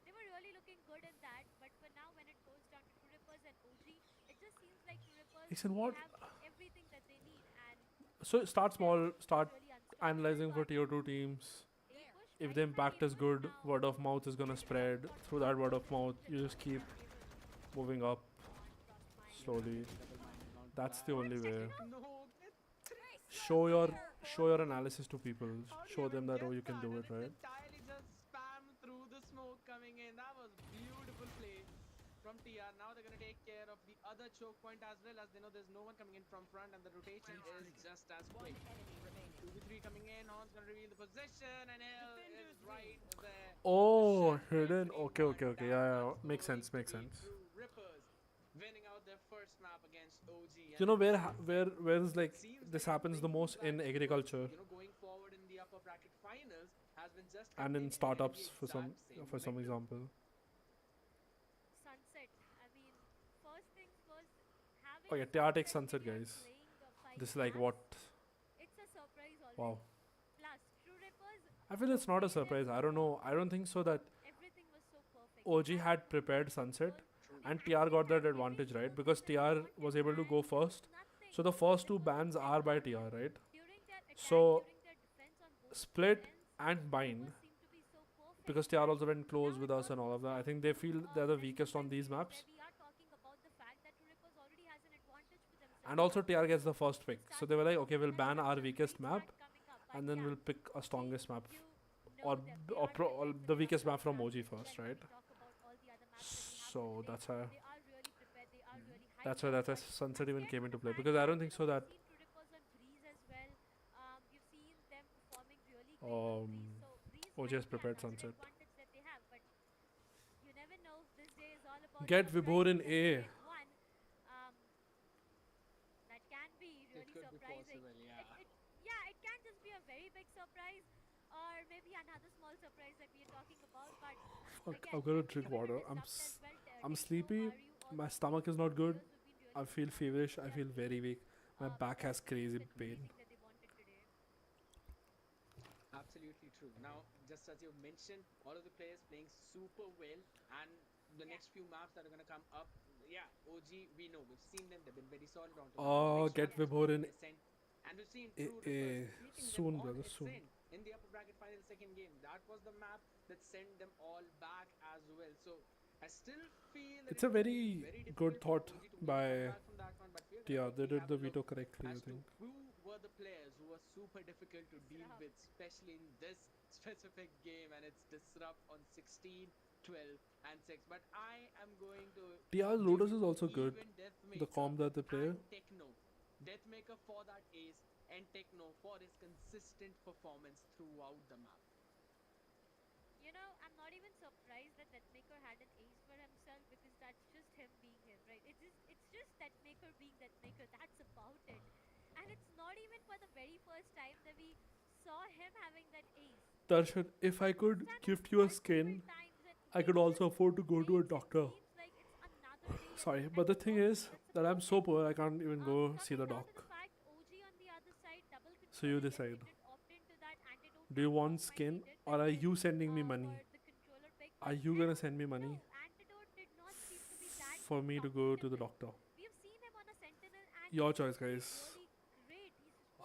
S3: they were really looking good in that. But for now, when it goes down to True Rippers and OG, it just seems like True Rippers,
S2: Listen,
S3: they
S2: what?
S3: have everything that they need. And
S2: So start
S3: Sunset
S2: small.
S3: is
S2: Start
S3: really unstoppable.
S2: analyzing for
S3: But
S2: tier 2 teams.
S3: A push,
S2: If
S3: right
S2: the
S3: on an A
S2: impact is
S3: push
S2: good,
S3: now.
S2: word of mouth is gonna
S3: Really talk
S2: spread.
S3: about
S2: Through that word of mouth,
S3: confidence.
S2: you just
S3: Trippers
S2: keep
S3: are able to
S2: moving up
S3: come on, Frostmine.
S1: Yeah,
S2: slowly.
S1: getting double-minded, not
S2: That's the
S1: bad.
S2: only way.
S1: Techno, get three
S2: Show
S1: kills
S2: your
S1: here for
S2: show your
S1: Team.
S2: analysis to people.
S1: How do you
S2: Show them
S1: even
S2: that
S1: get
S2: oh you can
S1: that?
S2: do
S1: And
S2: it,
S1: it's
S2: right?
S1: entirely just spam through the smoke coming in. That was beautiful play from TR. Now they're gonna take care of the other choke point as well as they know there's no one coming in from front and the rotation is just as quick. 2v3 coming in, Horn's gonna reveal the position and Hill is right there to
S2: Oh,
S1: shut
S2: hidden. Okay,
S1: everyone
S2: okay, okay.
S1: down.
S2: Yeah, yeah.
S1: That's
S2: Makes
S1: going
S2: sense.
S1: to
S2: Makes
S1: be
S2: sense.
S1: True Rippers winning out their first map against OG.
S2: You
S1: And
S2: know
S1: Sunset,
S2: where is
S1: it
S2: like
S1: seems they
S2: this
S1: can
S2: happens the
S1: bring you
S2: most
S1: back
S2: in
S1: towards,
S2: agriculture
S1: going forward in the upper bracket finals has been just
S2: and in
S1: continuing in the
S2: startups
S1: exact same
S2: for some
S1: momentum.
S2: example.
S3: Sunset. I mean, first things first, having
S2: Okay, TR takes
S3: Sunset
S2: sunset,
S3: here
S2: guys.
S3: playing five
S2: This is like what?
S3: maps, it's a surprise
S2: Wow.
S3: already. Plus, True Rippers,
S2: I feel
S3: the
S2: it's not a
S3: way they've
S2: surprise. I don't know.
S3: performed,
S2: I don't think so that
S3: everything was so perfect. They
S2: OG
S3: had the
S2: had
S3: movement
S2: prepared sunset
S3: control.
S1: True.
S3: They
S2: and TR
S3: actually
S2: got
S3: had
S2: that
S3: every
S2: advantage, right?
S3: single
S2: Because
S3: thing that they
S2: TR
S3: wanted,
S2: was able to
S3: and
S2: go first.
S3: nothing.
S2: So the
S3: True
S2: first two
S3: Rippers
S2: bans
S3: did
S2: are by
S3: not
S2: TR,
S3: miss.
S2: right?
S3: During their attack,
S2: So
S3: during their defense on both
S2: split
S3: ends,
S2: and
S3: True
S2: bind
S3: Rippers seemed to be so perfect.
S2: because TR
S3: And
S2: also went close
S3: now
S2: with
S3: it
S2: us
S3: all
S2: and all of
S3: goes
S2: that. I
S3: down
S2: think they
S3: to
S2: feel
S3: a
S2: they're the
S3: best of
S2: weakest on
S3: 5
S2: these
S3: series
S2: maps.
S3: where we are talking about the fact that True Rippers already has an advantage for themselves
S2: And also
S3: now.
S2: TR gets the first
S3: They
S2: pick. So
S3: start
S2: they were like,
S3: playing
S2: okay, we'll
S3: nice
S2: ban our
S3: structured
S2: weakest
S3: plays
S2: map
S3: start coming up. But
S2: and then
S3: yeah,
S2: we'll pick a
S3: OG,
S2: strongest map
S3: you
S2: or
S3: know them. They are prepared for
S2: the
S3: the
S2: weakest map
S3: upcoming
S2: from
S3: maps
S2: OG
S3: as well.
S2: first,
S3: When
S2: right?
S3: we talk about all the other maps that we have for
S2: So
S3: today, they are really prepared. They are really hyped up.
S2: that's why
S3: But
S2: sunset
S3: I'm
S2: even
S3: scared
S2: came
S3: for
S2: into
S3: the
S2: play
S3: fact
S2: because I
S3: that
S2: don't think so
S3: we've
S2: that
S3: seen True Rippers on Breeze as well. We've seen them performing really great on Breeze. So Breeze
S2: OG
S3: might
S2: has
S3: be
S2: prepared
S3: another
S2: sunset.
S3: advantage that they have. But you never know. This day is all about
S2: Get Vibhor
S3: surprises,
S2: in
S3: and if you
S2: A.
S3: get one, um, that can be
S1: It
S3: really
S1: could be
S3: surprising.
S1: possible,
S3: It,
S1: yeah.
S3: it yeah, it can just be a very big surprise, or maybe another small surprise that we are talking about. But
S2: Fuck,
S3: again,
S2: I'm gonna
S3: let me
S2: drink
S3: give it a
S2: water.
S3: heads up as well.
S2: I'm
S3: Techno,
S2: sleepy.
S3: are you
S2: My
S3: also
S2: stomach
S3: seeing
S2: is
S3: some
S2: not good.
S3: players who've been really
S2: I feel
S3: performing
S2: feverish.
S3: into
S2: I
S3: their
S2: feel very
S3: peak,
S2: weak. My back has crazy
S3: with
S2: pain.
S3: everything that they wanted today?
S1: Absolutely true. Now, just as you mentioned, all of the players playing super well, and the
S3: Yeah.
S1: next few maps that are going to come up, yeah, OG, we know, we've seen them, they've been very solid onto that.
S2: Oh,
S1: Next
S2: get
S1: one is
S2: Vibhor
S1: going to
S2: in
S1: be Ascent, and we've seen True Rippers
S2: A.
S1: beating them
S2: Soon,
S1: on
S2: brother, soon.
S1: Ascent in the upper bracket final second game. That was the map that sent them all back as well. So I still feel that
S2: It's
S1: it
S2: a
S1: will be
S2: very
S1: very
S2: good
S1: difficult for
S2: thought
S1: OG to win a
S2: by
S1: comeback from that one, but we're going to
S2: TR. They
S1: quickly
S2: did
S1: have
S2: the
S1: a look
S2: veto correctly, I
S1: as to
S2: think.
S1: who were the players who were super difficult to deal
S3: Disrupt.
S1: with, especially in this specific game, and it's Disrupt on 16, 12, and 6. But I am going to
S2: TR's
S1: give
S2: Lotus
S1: it
S2: is
S1: to
S2: also good.
S1: even
S2: The
S1: Deathmaker
S2: comp that they play.
S1: and Techno. Deathmaker for that ace, and Techno for his consistent performance throughout the map.
S3: You know, I'm not even surprised that Deathmaker had an ace for himself because that's just him being him, right? It's just Deathmaker being Deathmaker. That's about it. And it's not even for the very first time that we saw him having that ace.
S2: Darshan, if I
S3: It's
S2: could
S3: done it
S2: gift you a
S3: multiple
S2: skin,
S3: times, and
S2: I
S3: it
S2: could also
S3: just
S2: afford to go to a
S3: makes it
S2: doctor.
S3: seems like it's another day
S2: Sorry,
S3: at
S2: but the thing
S3: work.
S2: is
S3: That's
S2: that I'm
S3: about
S2: so
S3: it.
S2: poor I can't even go see
S3: Coming
S2: the
S3: down to the
S2: doc.
S3: fact, OG on the other side, double
S2: So
S3: control
S2: you
S3: again. They
S2: decide.
S3: did opt into that antidote
S2: Do you
S3: pick.
S2: want
S3: Frostmine, they
S2: skin
S3: did
S2: or
S3: that
S2: are
S3: pick
S2: you sending me
S3: for
S2: money?
S3: the controller pick.
S2: Are
S3: But
S2: you
S3: then,
S2: gonna send me money
S3: no, antidote did not seem to be that
S2: for me to go to the
S3: profitable.
S2: doctor?
S3: We have seen him on a Sentinel, and
S2: Your
S3: he
S2: choice,
S3: seems to be
S2: guys.
S3: really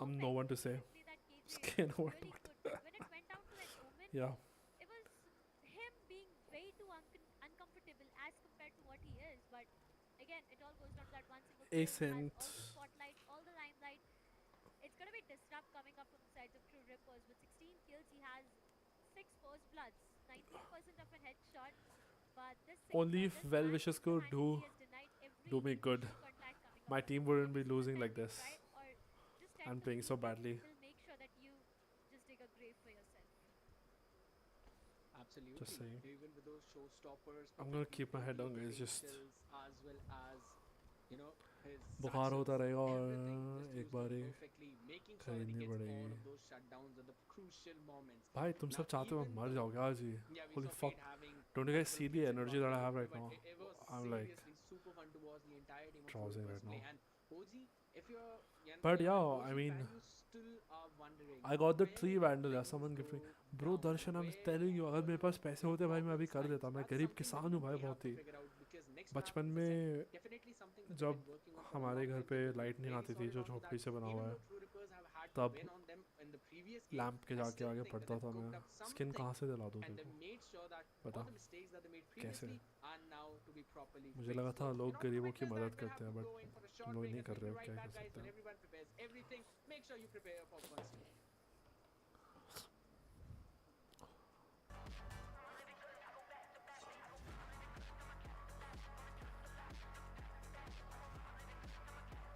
S2: I'm no
S3: perfect.
S2: one to say.
S3: Honestly, that KJ
S2: Okay,
S3: was
S2: no one
S3: really
S2: to
S3: good. But when it went down to that Omen,
S2: Yeah.
S3: it was him being way too uncomfortable as compared to what he is. But again, it all goes down to that one single player who has
S2: Ascent.
S3: all the spotlight, all the limelight. It's gonna be disrupt coming up from the sides of True Rippers. With 16 kills, he has 6 first bloods, 19% of a headshot. But
S2: Only if
S3: this
S2: well
S3: man
S2: wishes could
S3: single-handedly has denied
S2: do
S3: every
S2: me good.
S3: initial contact coming up
S2: My
S3: from
S2: team
S3: him. So
S2: wouldn't be
S3: just
S2: losing like
S3: attempt to
S2: this.
S3: try or just tend
S2: I'm
S3: to
S2: playing so
S3: leave him.
S2: badly.
S3: He'll make sure that you just dig a grave for yourself.
S2: Just
S1: Absolutely.
S2: saying.
S1: Even with those showstoppers,
S2: I'm gonna
S1: perfectly
S2: keep my head
S1: totally
S2: down, guys.
S1: hitting
S2: Just
S1: kills as well as, his
S2: बुखार होता
S1: satchels,
S2: रहेगा
S1: everything just
S2: और एक
S1: used it
S2: bar he
S1: perfectly, making sure that he
S2: खरीदनी
S1: gets all
S2: पड़ेगी.
S1: of those shutdowns at the crucial moments.
S2: भाई तुम
S1: Now,
S2: सब चाहते हो मैं
S1: even
S2: मर
S1: though,
S2: जाओगे आज ही.
S1: yeah, we
S2: Holy
S1: saw
S2: fuck.
S1: Fade having
S2: Don't you guys
S1: multiple
S2: see the
S1: kills in
S2: energy
S1: one
S2: that I
S1: go,
S2: have right
S1: but
S2: now?
S1: it was
S2: I'm like
S1: seriously super fun to watch the entire team of True
S2: drowsing
S1: Rippers
S2: right
S1: play.
S2: now.
S1: And OG, if you're,
S2: But
S1: an
S2: yeah, I
S1: OG
S2: mean,
S1: fan, you still are wondering
S2: I got the
S1: where
S2: 3
S1: did
S2: Vandal. Yeah,
S1: things
S2: someone
S1: go
S2: give me. Bro,
S1: down?
S2: Darshan, I'm
S1: Where
S2: telling you, अगर
S1: were
S2: मेरे
S1: the,
S2: पास पैसे होते भाई मैं अभी
S1: problems
S2: कर
S1: lying?
S2: देता.
S1: So
S2: मैं
S1: that's
S2: गरीब
S1: something that
S2: किसान हूँ भाई
S1: they have
S2: बहुत
S1: to
S2: he.
S1: figure out, because next map,
S2: बचपन
S1: as I said,
S2: में
S1: definitely something that they've
S2: जब
S1: been working on for a
S2: हमारे
S1: long
S2: घर
S1: time.
S2: पे
S1: So to be
S2: लाइट नहीं
S1: very
S2: आती थी
S1: solid
S2: जो
S1: onto that,
S2: झोपड़ी से बना
S1: even
S2: हुआ है
S1: though True Rippers have had to
S2: तब
S1: win on them in the previous game,
S2: lamp के
S1: I
S2: जाके
S1: still
S2: आगे
S1: think that
S2: पढ़ता
S1: they've
S2: था मैं.
S1: cooked up
S2: स्किन
S1: something
S2: कहाँ से दिला दूँ
S1: and
S2: तेरे
S1: they've
S2: को?
S1: made sure that all
S2: बता
S1: the mistakes that they made
S2: कैसे?
S1: previously are now to be properly
S2: मुझे
S1: fixed.
S2: लगा
S1: So
S2: था
S1: in
S2: लोग
S1: order to
S2: गरीबों की
S1: witness that,
S2: मदद
S1: we'll
S2: करते
S1: have
S2: हैं
S1: to
S2: but
S1: go in for a
S2: तुम
S1: short
S2: लोग
S1: break,
S2: नहीं
S1: and
S2: कर
S1: we'll
S2: रहे
S1: be
S2: हो.
S1: right
S2: क्या
S1: back,
S2: कर
S1: guys.
S2: सकते
S1: When
S2: हैं?
S1: everyone prepares everything, make sure you prepare your popcorns too.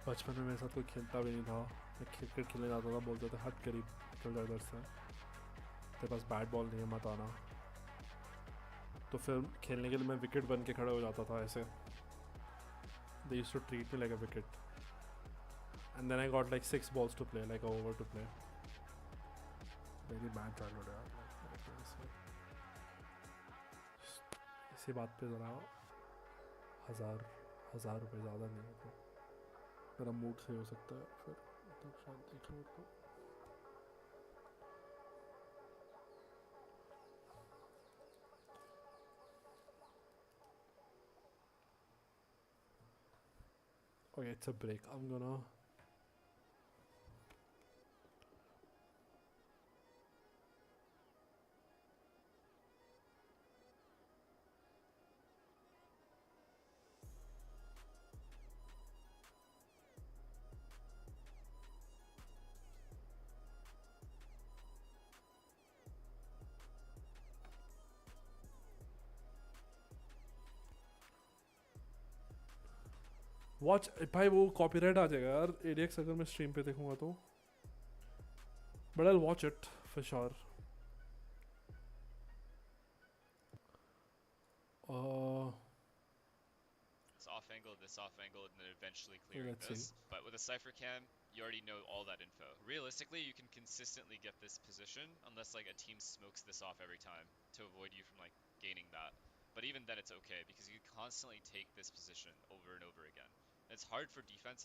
S2: बचपन में मेरे साथ कोई खेलता भी नहीं था. मैं क्रिकेट खेलने जाता था, बोलते थे हट करीब निकल जा इधर से, तेरे पास बैट बॉल नहीं है मत आना. तो फिर खेलने के लिए मैं विकेट बन के खड़े हो जाता था ऐसे. They used to treat me like a wicket. And then I got like 6 balls to play, like a over to play. Very bad childhood यार. इसी बात पे ज़रा हज़ार रुपये ज़्यादा नहीं है तो मेरा मूड सही हो सकता है फिर तब शायद देख लो तो. Okay, it's a break. I'm gonna watch. भाई वो कॉपीराइट आ जाएगा यार एडीएक्स अगर मैं स्ट्रीम पे देखूंगा तो. But I watch it for sure.
S5: This off angle, and then eventually clearing
S2: let's
S5: this.
S2: see.
S5: But with a Cypher Cam, you already know all that info. Realistically, you can consistently get this position unless like a team smokes this off every time to avoid you from like gaining that. But even then it's okay because you constantly take this position over and over again. And it's hard for defense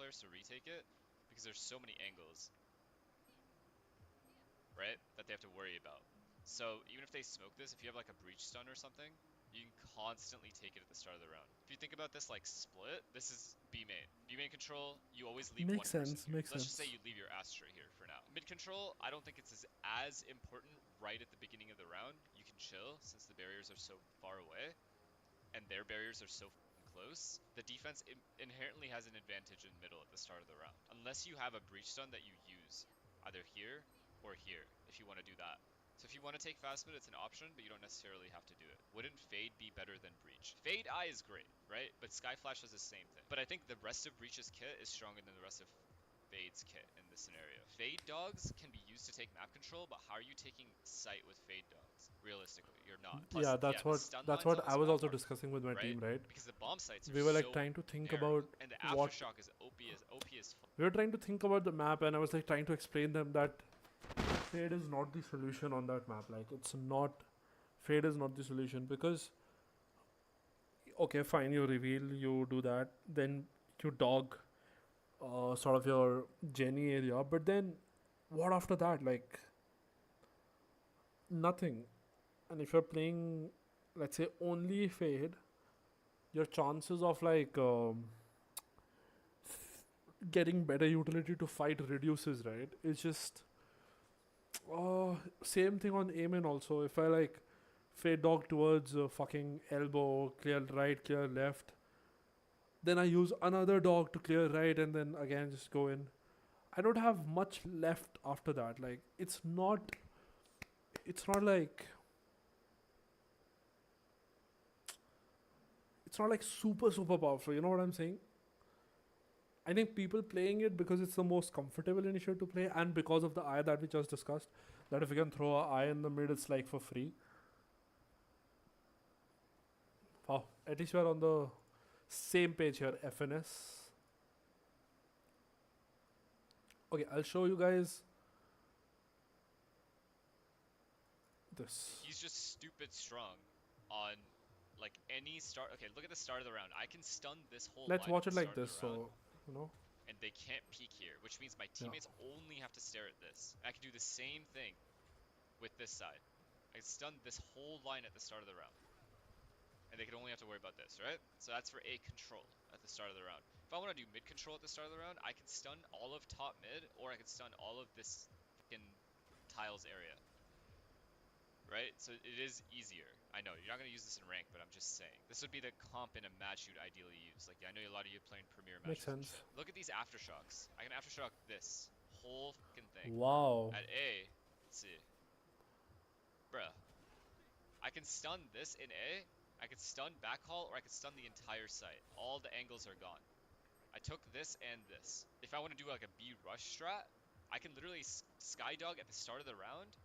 S5: players to retake it because there's so many angles, right, that they have to worry about. So even if they smoke this, if you have like a breach stun or something, you can constantly take it at the start of the round. If you think about this like split, this is B main. B main control, you always leave
S2: Makes
S5: one person
S2: sense,
S5: here.
S2: makes
S5: Let's just say
S2: sense.
S5: you leave your Astra here for now. Mid control, I don't think it's as important right at the beginning of the round. You can chill since the barriers are so far away and their barriers are so close. The defense inherently has an advantage in middle at the start of the round. Unless you have a breach stun that you use either here or here if you want to do that. So if you want to take fast mid, it's an option, but you don't necessarily have to do it. Wouldn't Fade be better than Breach? Fade Eye is great, right? But Sky Flash does the same thing. But I think the rest of Breach's kit is stronger than the rest of Fade's kit in this scenario. Fade Dogs can be used to take map control, but how are you taking sight with Fade Dogs? Realistically, you're not. Plus,
S2: Yeah,
S5: the stun lines on
S2: I
S5: this
S2: was
S5: map
S2: also
S5: are,
S2: discussing with my
S5: right?
S2: team, right?
S5: Because the bomb sites are
S2: We were like
S5: so
S2: trying to think
S5: narrow,
S2: about
S5: and the
S2: what
S5: aftershock is OP as
S2: we were trying to think about the map, and I was like trying to explain them that Fade is not the solution on that map. Like it's not, Fade is not the solution because okay, fine, you reveal, you do that, then you dog sort of your Jenny area, but then what after that? Like nothing. And if you're playing, let's say only Fade, your chances of like getting better utility to fight reduces, right? It's just same thing on Amen also. If I like fade dog towards fucking elbow, clear right, clear left, then I use another dog to clear right, and then again just go in. I don't have much left after that. Like it's not like it's not like super powerful. You know what I'm saying? I think people playing it because it's the most comfortable initiative to play, and because of the eye that we just discussed, that if you can throw an eye in the mid, it's like for free. Wow, at least we're on the same page here, FNS. Okay, I'll show you guys this.
S5: He's just stupid strong on like any start. Okay, look at the start of the round. I can stun this whole
S2: Let's
S5: line
S2: watch
S5: at
S2: it
S5: the
S2: like
S5: start of
S2: this,
S5: the round,
S2: so you know.
S5: and they can't peek here, which means my
S2: Yeah.
S5: teammates only have to stare at this. I can do the same thing with this side. I can stun this whole line at the start of the round, and they can only have to worry about this, right? So that's for A control at the start of the round. If I want to do mid control at the start of the round, I can stun all of top mid, or I can stun all of this fucking tiles area. Right? So it is easier. I know, you're not going to use this in rank, but I'm just saying. This would be the comp in a match you'd ideally use. Like, I know a lot of you playing Premier
S2: Makes
S5: matches and
S2: sense.
S5: shit. Look at these aftershocks. I can aftershock this whole fucking thing.
S2: Wow.
S5: At A, let's see. Bruh. I can stun this in A, I can stun backhaul, or I can stun the entire site. All the angles are gone. I took this and this. If I want to do like a B rush strat, I can literally skydog at the start of the round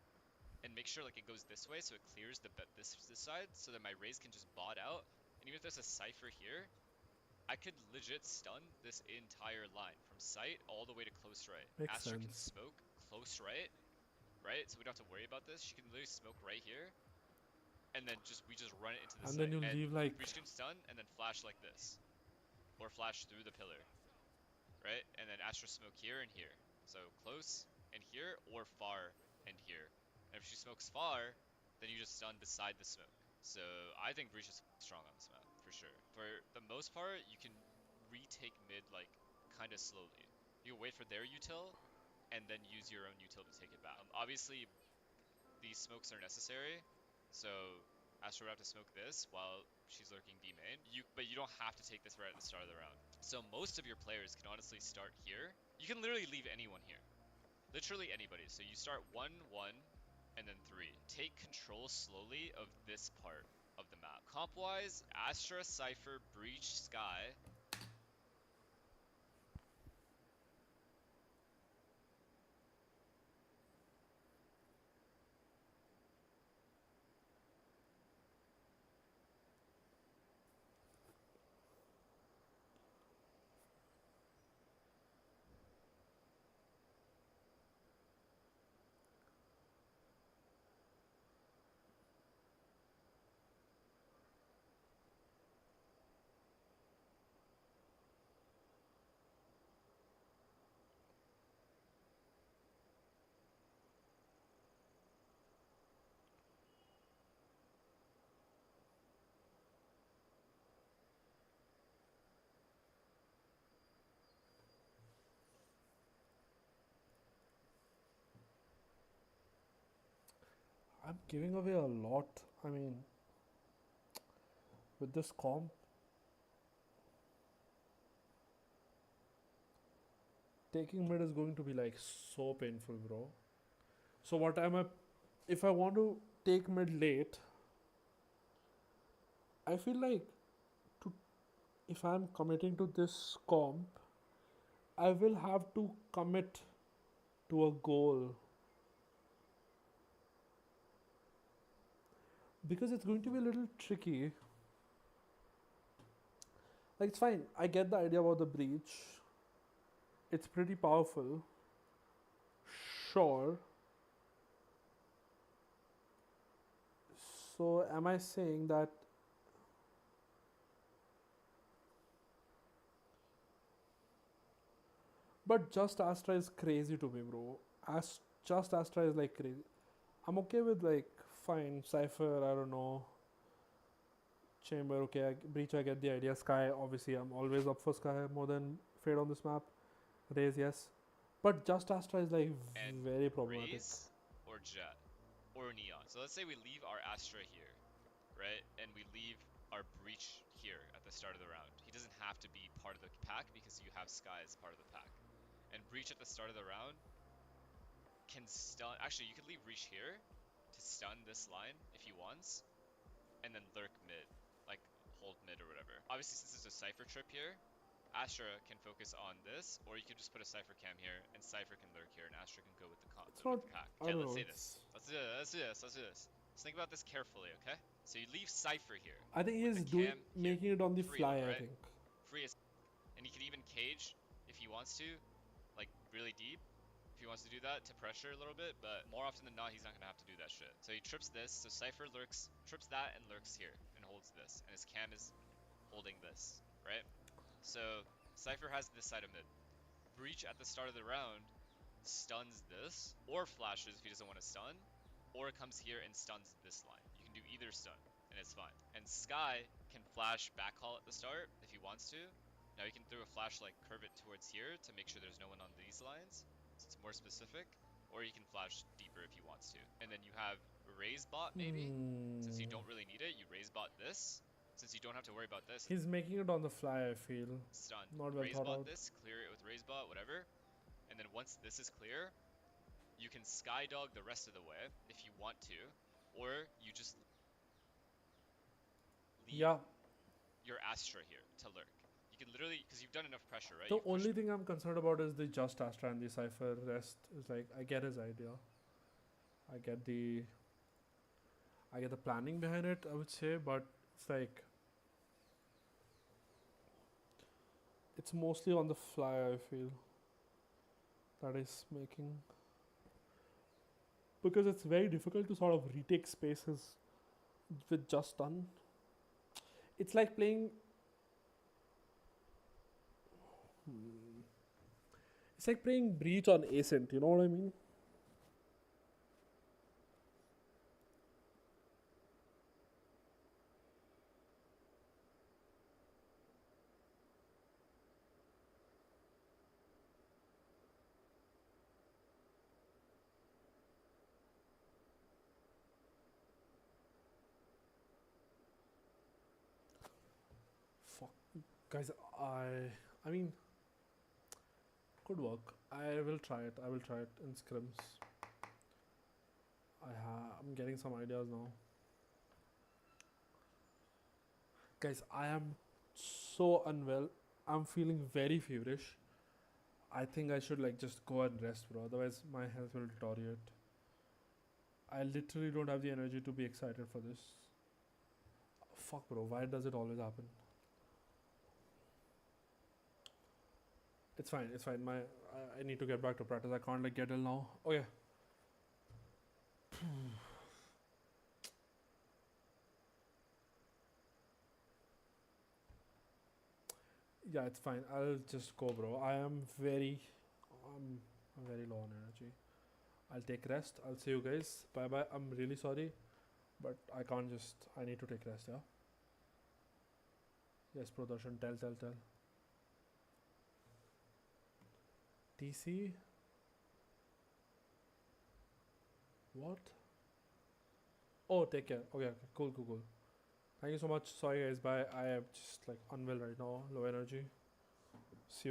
S5: and make sure like it goes this way so it clears this side so that my raise can just bot out. And even if there's a cipher here, I could legit stun this entire line from sight all the way to close right.
S2: Makes
S5: Astra can
S2: sense.
S5: smoke close right, so we don't have to worry about this. She can literally smoke right here, and then we just run it into the
S2: And
S5: site.
S2: then you
S5: And
S2: leave like
S5: Breach can stun and then flash like this, or flash through the pillar, right? And then Astra smoke here and here. So close and here, or far and here. And if she smokes far, then you just stun beside the smoke. So I think Breach is strong on this map, for sure. For the most part, you can retake mid like kind of slowly. You wait for their util, and then use your own util to take it back. Obviously, these smokes are necessary, so Astra would have to smoke this while she's lurking B main. But you don't have to take this right at the start of the round. So most of your players can honestly start here. You can literally leave anyone here. Literally anybody. So you start 1, 1, and then 3. Take control slowly of this part of the map. Comp-wise, Astra, Cypher, Breach, Sky.
S2: I'm giving away a lot. I mean, with this comp, taking mid is going to be like so painful, bro. So what am I? If I want to take mid late, I feel like to if I'm committing to this comp, I will have to commit to a goal because it's going to be a little tricky. Like it's fine. I get the idea about the breach. It's pretty powerful. Sure. So am I saying that but just Astra is crazy to me, bro. Just Astra is like crazy. I'm okay with like fine Cypher, I don't know. Chamber, okay, Breach, I get the idea. Sky, obviously, I'm always up for Sky more than Fade on this map. Raise, yes. But Just Astra is like
S5: And
S2: very problematic.
S5: raise or jet or neon. So let's say we leave our Astra here, right? And we leave our breach here at the start of the round. He doesn't have to be part of the pack because you have Sky as part of the pack. And breach at the start of the round can stun. Actually, you could leave breach here to stun this line if he wants, and then lurk mid, like hold mid or whatever. Obviously, since there's a Cypher trip here, Astra can focus on this, or you could just put a Cypher cam here, and Cypher can lurk here, and Astra can go with
S2: It's not.
S5: the pack.
S2: I
S5: Okay,
S2: don't
S5: let's
S2: know.
S5: say this. Let's do this. Let's do this. Let's do this. Let's think about this carefully, okay? So you leave Cypher here
S2: I think
S5: with the
S2: he's doing
S5: cam here,
S2: making it on the
S5: free though,
S2: fly. I
S5: right?
S2: think.
S5: Free as, and he could even cage if he wants to, like really deep. If he wants to do that to pressure a little bit, but more often than not, he's not gonna have to do that shit. So he trips this, so Cypher lurks, trips that, and lurks here, and holds this, and his cam is holding this, right? So Cypher has this side of mid. Breach at the start of the round stuns this, or flashes if he doesn't want to stun, or comes here and stuns this line. You can do either stun, and it's fine. And Sky can flash backhaul at the start if he wants to. Now he can throw a flash like curve it towards here to make sure there's no one on these lines, so it's more specific. Or he can flash deeper if he wants to. And then you have raise bot maybe. Since you don't really need it, you raise bot this. Since you don't have to worry about this,
S2: He's making it on the fly. I feel
S5: stun.
S2: not well
S5: Raise
S2: thought
S5: bot
S2: out.
S5: this, clear it with raise bot, whatever. And then once this is clear, you can skydog the rest of the way if you want to, or you just leave
S2: Yeah.
S5: your Astra here to lurk. You can literally, because you've done enough pressure, right?
S2: The
S5: You've pushed
S2: only thing I'm concerned about is the Just Astra and the Cypher. Rest is like I get his idea. I get the. I get the planning behind it. I would say, but it's like. It's mostly on the fly. I feel. That is making. Because it's very difficult to sort of retake spaces with just stun. It's like playing. It's like playing Breach on Ascent, you know what I mean? Fuck. Guys, I mean, could work. I will try it. I will try it in scrims. I'm getting some ideas now. Guys, I am so unwell. I'm feeling very feverish. I think I should like just go and rest, bro. Otherwise, my health will deteriorate. I literally don't have the energy to be excited for this. Fuck, bro. Why does it always happen? It's fine. It's fine. I need to get back to practice. I can't like get ill now. Okay. Yeah, it's fine. I'll just go, bro. I'm very low on energy. I'll take rest. I'll see you guys. Bye bye. I'm really sorry, but I can't just. I need to take rest. Yeah. Yes, Pradarshan. Tell. TC. What? Oh, take care. Okay. Cool. Thank you so much. Sorry, guys. Bye. I am just like unwell right now. Low energy. See you.